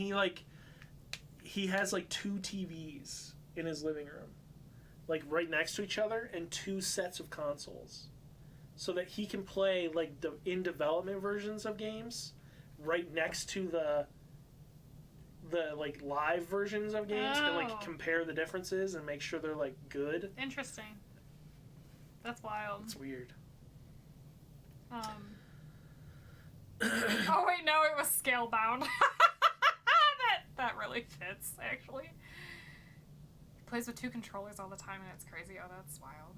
he has like 2 TVs in his living room, like right next to each other, and 2 sets of consoles, so that he can play like the in development versions of games right next to the like live versions of games, and like compare the differences and make sure they're like good. Interesting. That's wild. It's weird. Oh wait, no, it was Scalebound. that really fits, actually. He plays with 2 controllers all the time, and it's crazy. Oh, that's wild.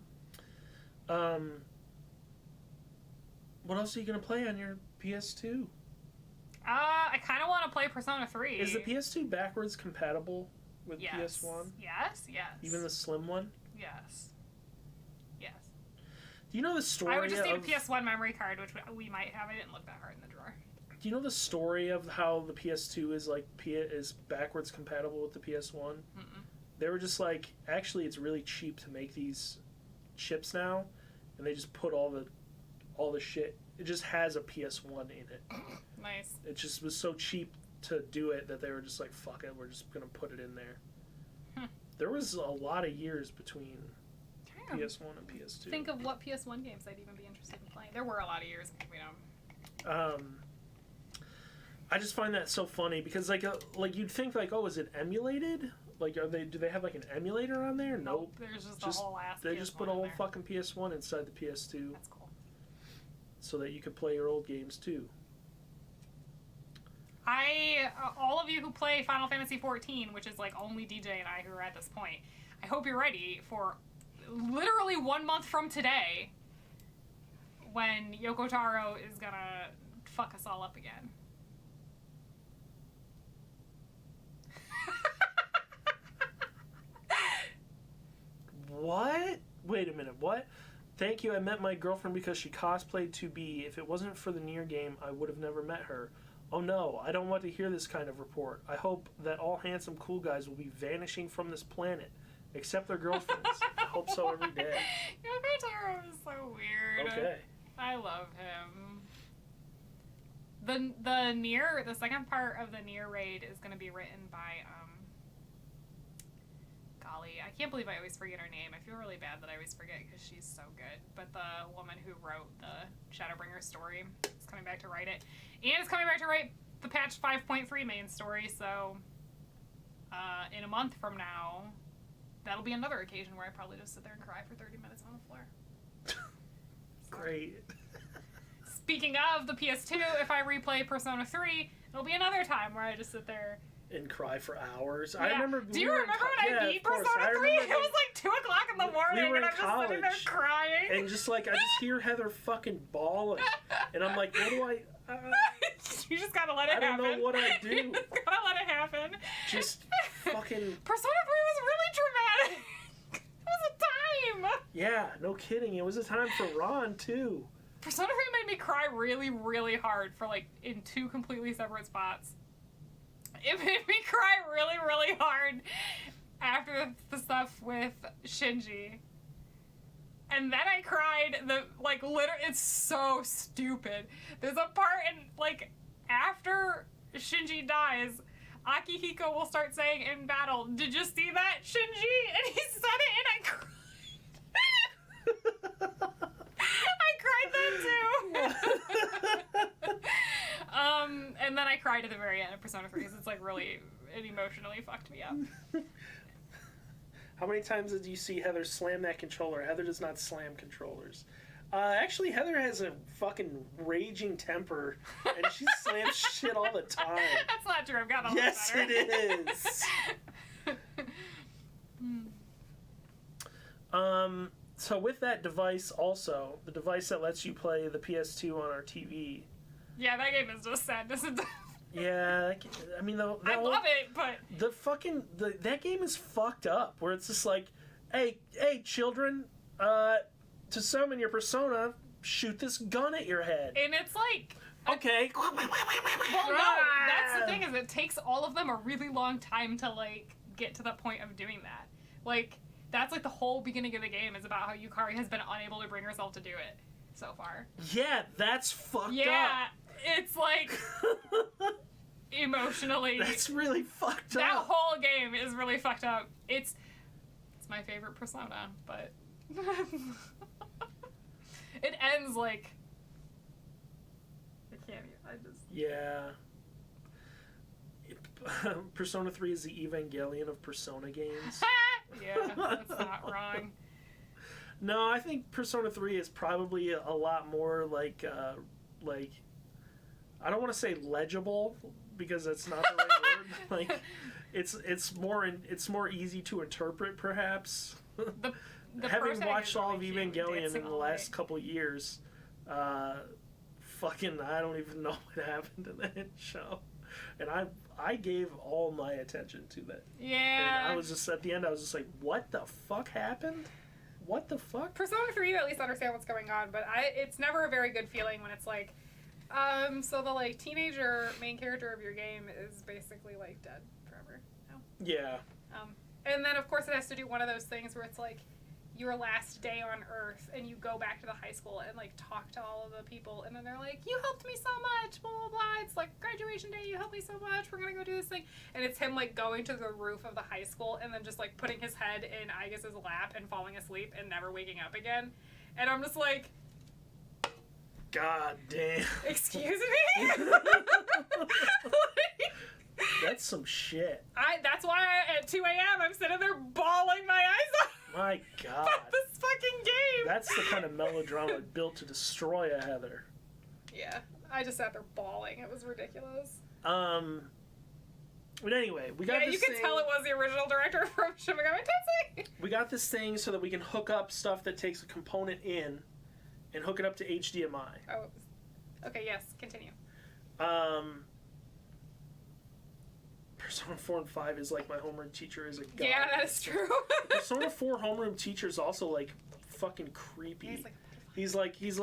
What else are you gonna play on your PS2? I kind of want to play Persona 3. Is the PS2 backwards compatible with Yes. PS1? Yes. Even the slim one? Yes. Yes. Do you know the story I would just need a of... PS1 memory card, which we might have. I didn't look that hard in the drawer. Do you know the story of how the PS2 is like is backwards compatible with the PS1? Mm-mm. They were just like, actually, it's really cheap to make these chips now, and they just put all the shit. It just has a PS1 in it. Nice. It just was so cheap to do it that they were just like, fuck it, we're just gonna put it in there. There was a lot of years between PS1 and PS2. Think of what PS1 games I'd even be interested in playing. There were a lot of years, you know. I just find that so funny because like you'd think like, oh, is it emulated? Like, do they have like an emulator on there? Nope. There's just a whole ass. They PS1 just put a whole there. fucking PS1 inside the PS2. That's cool. So that you could play your old games too. All of you who play Final Fantasy XIV, which is like only DJ and I who are at this point, I hope you're ready for literally 1 month from today when Yoko Taro is gonna fuck us all up again. What? Wait a minute, what? Thank you, I met my girlfriend because she cosplayed to be. If it wasn't for the Nier game, I would have never met her. Oh no, I don't want to hear this kind of report. I hope that all handsome cool guys will be vanishing from this planet, except their girlfriends. I hope so every day. Yoko Taro is so weird. Okay. I love him. The Nier, the second part of the Nier raid is going to be written by, golly, I can't believe I always forget her name. I feel really bad that I always forget because she's so good. But the woman who wrote the Shadowbringer story is coming back to write it. And it's coming back to write the patch 5.3 main story, so in a month from now, that'll be another occasion where I probably just sit there and cry for 30 minutes on the floor. Great. Speaking of the PS2, if I replay Persona 3, it'll be another time where I just sit there And cry for hours. Yeah. I remember. Do you remember when I beat Persona 3? It was like 2 o'clock in the morning, were and in I'm just sitting there college, crying. And just like I just hear Heather fucking bawling, and I'm like, what do I? You just gotta let it I happen. don't know what I do. You just gotta let it happen. Just fucking. Persona 3 was really dramatic. It was a time. Yeah, no kidding. It was a time for Ron too. Persona 3 made me cry really, really hard for like in 2 completely separate spots. it made me cry really, really hard after the stuff with Shinji. And then I cried, literally, it's so stupid. There's a part after Shinji dies, Akihiko will start saying in battle, "Did you see that, Shinji?" And he said it, and I cried. I cried then, too. And then I cried at the very end of Persona 3, because it emotionally fucked me up. How many times did you see Heather slam that controller? Heather does not slam controllers. Actually, Heather has a fucking raging temper, and she slams shit all the time. That's not true. I've gotten a lot yes, better. it is. So with that device also, the device that lets you play the PS2 on our TV. Yeah, that game is just sadness and death. Yeah, I mean, I love it, but that game is fucked up. Where it's just like, hey, children, to summon your persona, shoot this gun at your head. And it's like, okay. Well, no, that's the thing, is it takes all of them a really long time to get to the point of doing that. That's the whole beginning of the game is about how Yukari has been unable to bring herself to do it so far. Yeah, that's fucked up. Yeah, it's emotionally. That's really fucked up. That whole game is really fucked up. It's my favorite Persona, but it ends I can't even, Yeah. Persona 3 is the Evangelion of Persona games. Yeah, that's not wrong. No, I think Persona 3 is probably a lot more I don't want to say legible, because that's not the right word. It's more easy to interpret, perhaps. The Having watched all of really cute, Evangelion in the last night. couple years, I don't even know what happened in that show, and I gave all my attention to that. Yeah. And I was just at the end. I was just like, what the fuck happened? What the fuck? Persona 3, you at least understand what's going on, but it's never a very good feeling when it's so the teenager main character of your game is basically dead forever. No. Yeah. And then of course it has to do one of those things where it's your last day on Earth, and you go back to the high school and talk to all of the people, and then they're like, "You helped me so much, blah blah blah." It's graduation day. You helped me so much. We're gonna go do this thing, and it's him going to the roof of the high school and then just putting his head in Aigus's lap and falling asleep and never waking up again. And I'm just like, God damn. excuse me. That's some shit. That's why at 2 a.m. I'm sitting there bawling my eyes out. My God. About this fucking game. That's the kind of melodrama built to destroy a Heather. Yeah, I just sat there bawling. It was ridiculous. But anyway, we got this you can thing. tell it was the original director from Shin Megami Tensei. We got this thing so that we can hook up stuff that takes a component in and hook it up to HDMI. Oh, okay, yes, continue. Persona 4 and 5 is my homeroom teacher is a god. Yeah, that is true. Persona 4 homeroom teacher is also fucking creepy. Yeah, he's like, you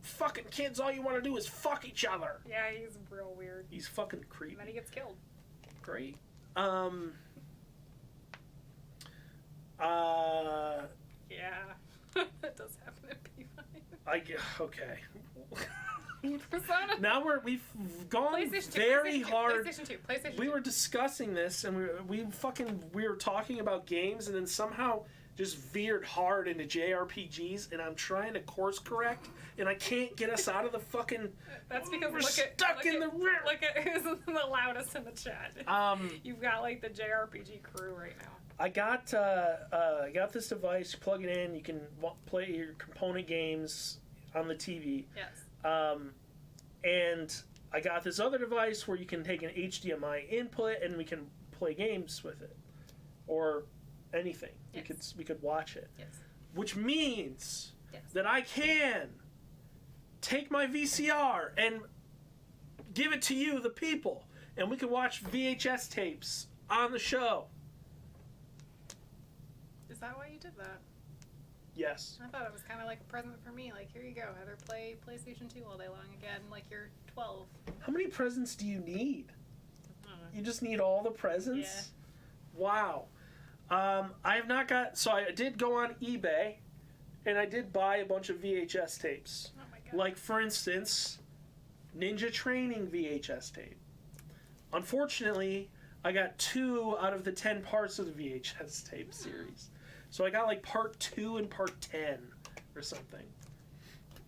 fucking kids, all you want to do is fuck each other. Yeah, he's real weird. He's fucking creepy. And then he gets killed. Great. Yeah. That does happen in P5. Okay. Persona. Now we've gone PlayStation 2, very PlayStation 2, hard. PlayStation 2, PlayStation 2. We were discussing this, and we were talking about games, and then somehow just veered hard into JRPGs, and I'm trying to course correct, and I can't get us out of the fucking. That's because we're look stuck at in the. Look at who's the loudest in the chat. You've got the JRPG crew right now. I got this device. You plug it in. You can play your component games on the TV. Yes. And I got this other device where you can take an HDMI input and we can play games with it, or anything. Yes. We could watch it. Yes. Which means Yes. that I can take my VCR and give it to you, the people, and we can watch VHS tapes on the show. Is that why you did that? Yes. I thought it was kind of like a present for me. Here you go. Heather, play PlayStation 2 all day long again. You're 12. How many presents do you need? I don't know. You just need all the presents? Yeah. Wow. I have not got... So I did go on eBay, and I did buy a bunch of VHS tapes. Oh my God. Like, for instance, Ninja Training VHS tape. Unfortunately, I got 2 out of the 10 parts of the VHS tape series. So I got like part 2 and part 10 or something.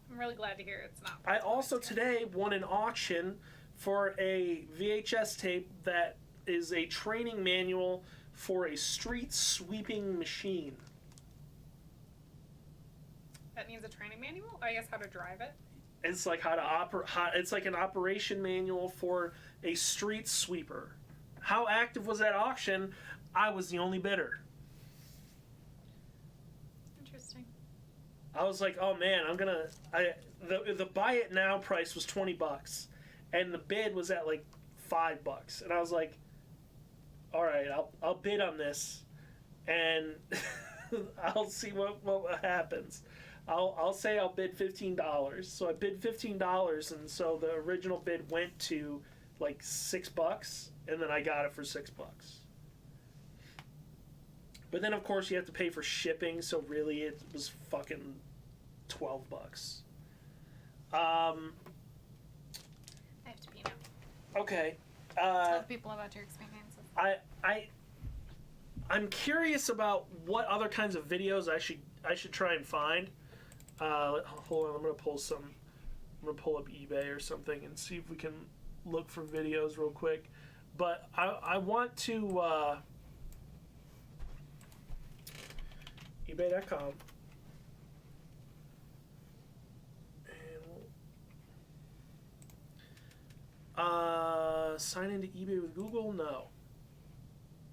I'm really glad to hear it's not. I also today won an auction for a VHS tape that is a training manual for a street sweeping machine. That means a training manual? I guess how to drive it? It's like how to operate. It's like an operation manual for a street sweeper. How active was that auction? I was the only bidder. Interesting. I was like, oh man, the buy it now price was $20, and the bid was at like $5, and I was like, all right, I'll bid on this, and I'll see what happens. I'll say I'll bid $15. So I bid $15, and so the original bid went to like $6, and then I got it for $6. But then of course you have to pay for shipping, so really it was fucking $12. I have to pee now. Okay. Tell people about your experiences. I'm curious about what other kinds of videos I should try and find. Hold on, I'm gonna pull up eBay or something and see if we can look for videos real quick. But I want to eBay.com. Sign into eBay with Google? No.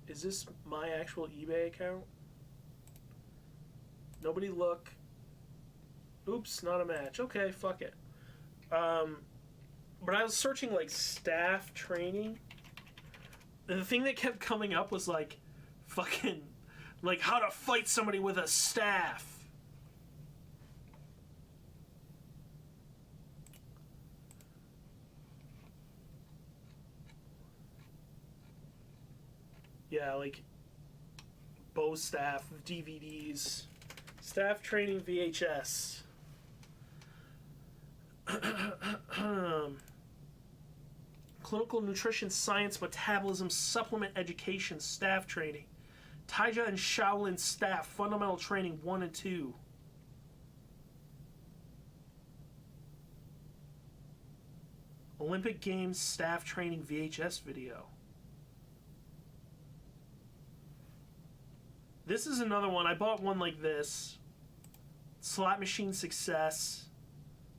Is this my actual eBay account? Nobody look. Oops, not a match. Okay, fuck it. But I was searching like staff training. And the thing that kept coming up was like fucking like how to fight somebody with a staff. Yeah, like bow staff, DVDs, staff training VHS. Clinical nutrition science metabolism supplement education staff training. Taija and Shaolin staff fundamental training 1 and 2. Olympic Games staff training VHS video. This is another one. I bought one like this. Slot machine success.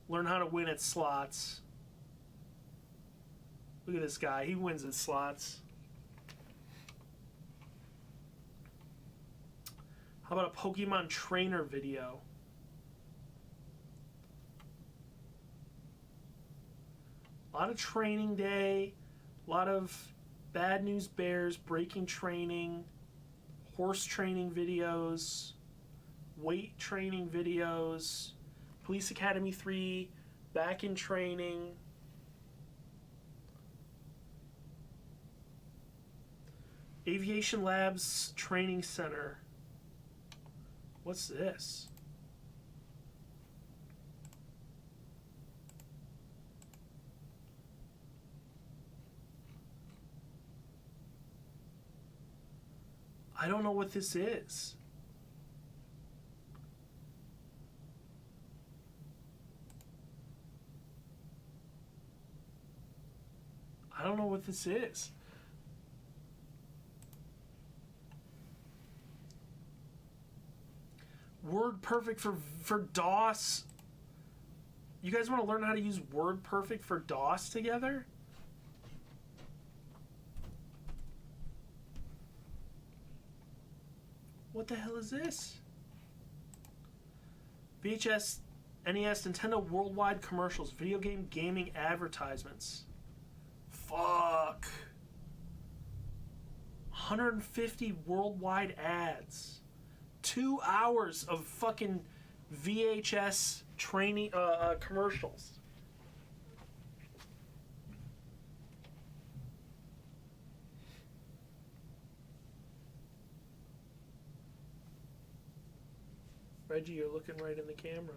Learn how to win at slots. Look at this guy. He wins at slots. How about a Pokemon trainer video? A lot of training day. A lot of Bad News Bears breaking training. Horse training videos. Weight training videos. Police Academy 3. Back in training. Aviation Labs Training Center. What's this? I don't know what this is. I don't know what this is. Word Perfect for DOS. You guys want to learn how to use Word Perfect for DOS together? What the hell is this? VHS, NES, Nintendo Worldwide commercials, video game gaming advertisements. Fuck. 150 worldwide ads. 2 hours of fucking VHS training commercials. Reggie, you're looking right in the camera.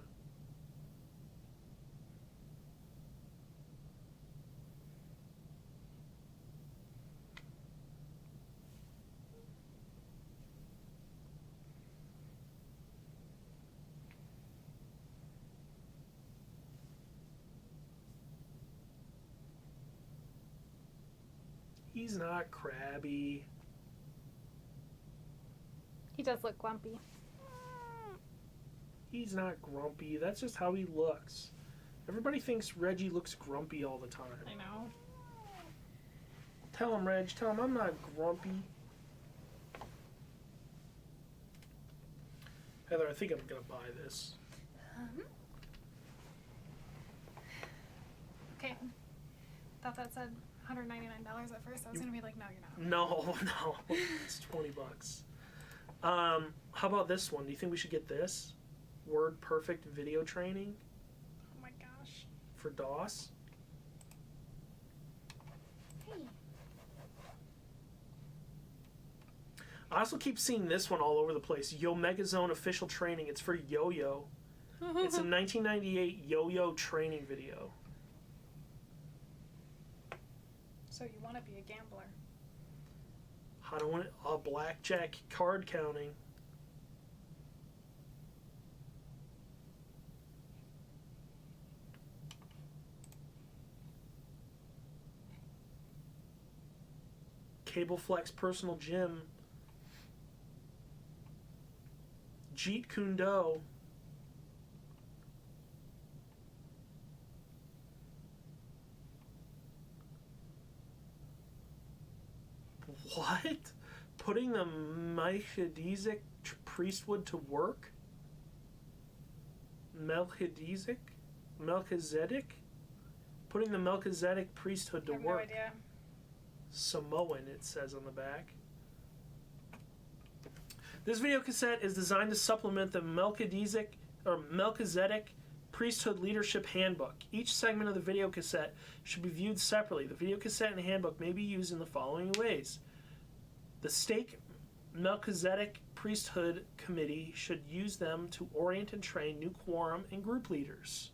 He's not crabby. He does look grumpy. He's not grumpy. That's just how he looks. Everybody thinks Reggie looks grumpy all the time. I know. Tell him, Reg. Tell him I'm not grumpy. Heather, I think I'm going to buy this. Okay. Thought that said $199 at first. I was going to be like, no, you're not. No. It's $20. How about this one? Do you think we should get this? Word Perfect video training Oh my gosh. for DOS. Hey. I also keep seeing this one all over the place. Yo Megazone official training. It's for Yo-Yo. It's a 1998 Yo-Yo training video. So you want to be a gambler? How to win a blackjack card counting. Cable Flex personal gym. Jeet Kune Do. What? Putting the Melchizedek priesthood to work? Melchizedek? Putting the Melchizedek priesthood to I have work. no idea. Samoan, it says on the back. This video cassette is designed to supplement the Melchizedek Priesthood Leadership Handbook. Each segment of the video cassette should be viewed separately. The video cassette and handbook may be used in the following ways. The Stake Melchizedek Priesthood Committee should use them to orient and train new quorum and group leaders.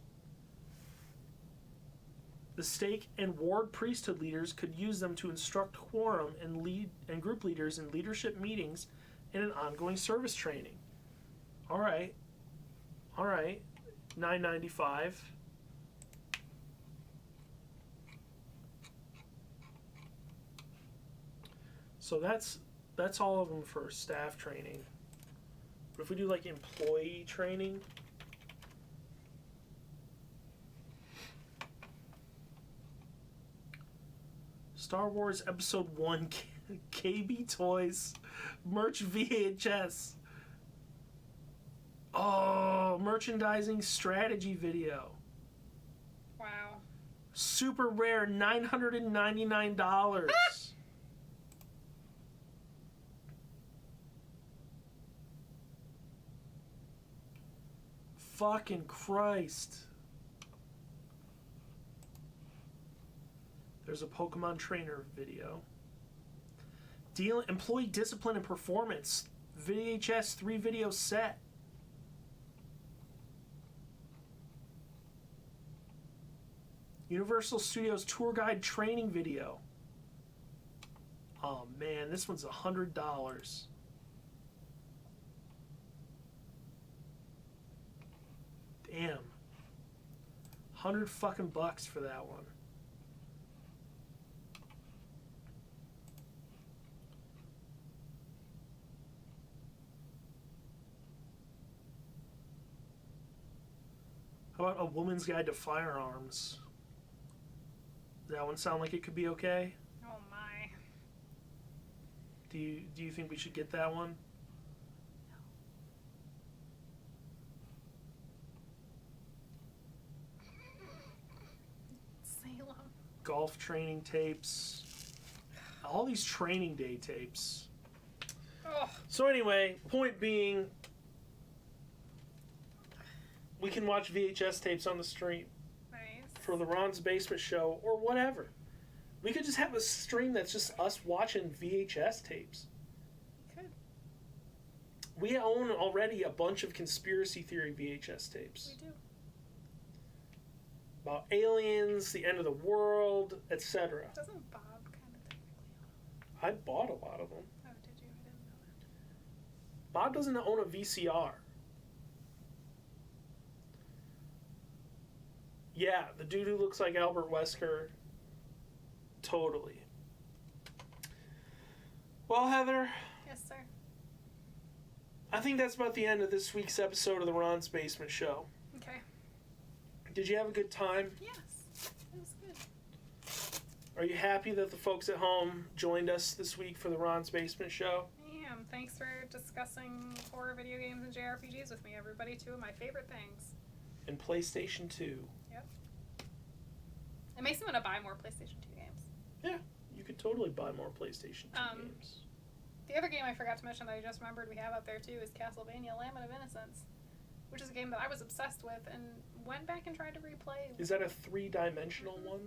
The stake and ward priesthood leaders could use them to instruct quorum and group leaders in leadership meetings and in ongoing service training. All right. $9.95. So that's all of them for staff training. But if we do like employee training, Star Wars Episode 1 KB Toys merch VHS. Oh, merchandising strategy video. Wow. Super rare, $999. Fucking Christ. There's a Pokemon trainer video. Employee discipline and performance. VHS 3 video set. Universal Studios tour guide training video. Oh man, this one's $100. Damn. 100 fucking bucks for that one. How about A Woman's Guide to Firearms? Does that one sound like it could be okay? Oh my. Do you think we should get that one? Salem. Golf training tapes. All these training day tapes. Oh. So anyway, point being, we can watch VHS tapes on the stream Nice. for the Ron's Basement Show or whatever. We could just have a stream that's just us watching VHS tapes. Could. We own already a bunch of conspiracy theory VHS tapes. We do. About aliens, the end of the world, etc. Doesn't Bob kind of technically I bought a lot of them. own? Oh, did you? I didn't know that. Bob doesn't own a VCR. Yeah, the dude who looks like Albert Wesker. Totally. Well, Heather, Yes, sir. I think that's about the end of this week's episode of the Ron's Basement Show. Okay. Did you have a good time? Yes. It was good. Are you happy that the folks at home joined us this week for the Ron's Basement Show? I am. Thanks for discussing horror video games and JRPGs with me, everybody. Two of my favorite things. And PlayStation 2. Yep. It makes me want to buy more PlayStation 2 games. Yeah, you could totally buy more PlayStation 2 games. The other game I forgot to mention that I just remembered we have up there too is Castlevania Lament of Innocence, which is a game that I was obsessed with and went back and tried to replay. Is that a 3-dimensional one?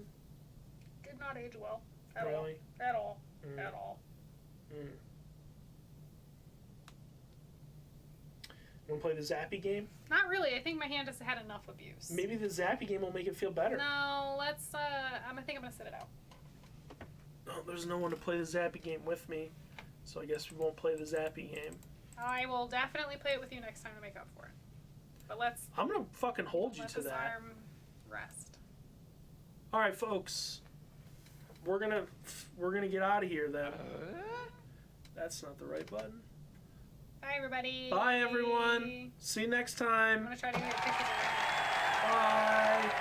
Did not age well. At Really? all. At all. Mm. At all. Mm. Want to play the Zappy game? Not really. I think my hand has had enough abuse. Maybe the Zappy game will make it feel better. No, let's, I think I'm going to sit it out. Oh, there's no one to play the Zappy game with me, so I guess we won't play the Zappy game. I will definitely play it with you next time to make up for it. But let's I'm gonna fucking hold you let to this that. arm rest. All right, folks. We're gonna get out of here then. That's not the right button. Bye, everybody. Bye, everyone. See you next time. I'm going to try to get pictures of it. Bye.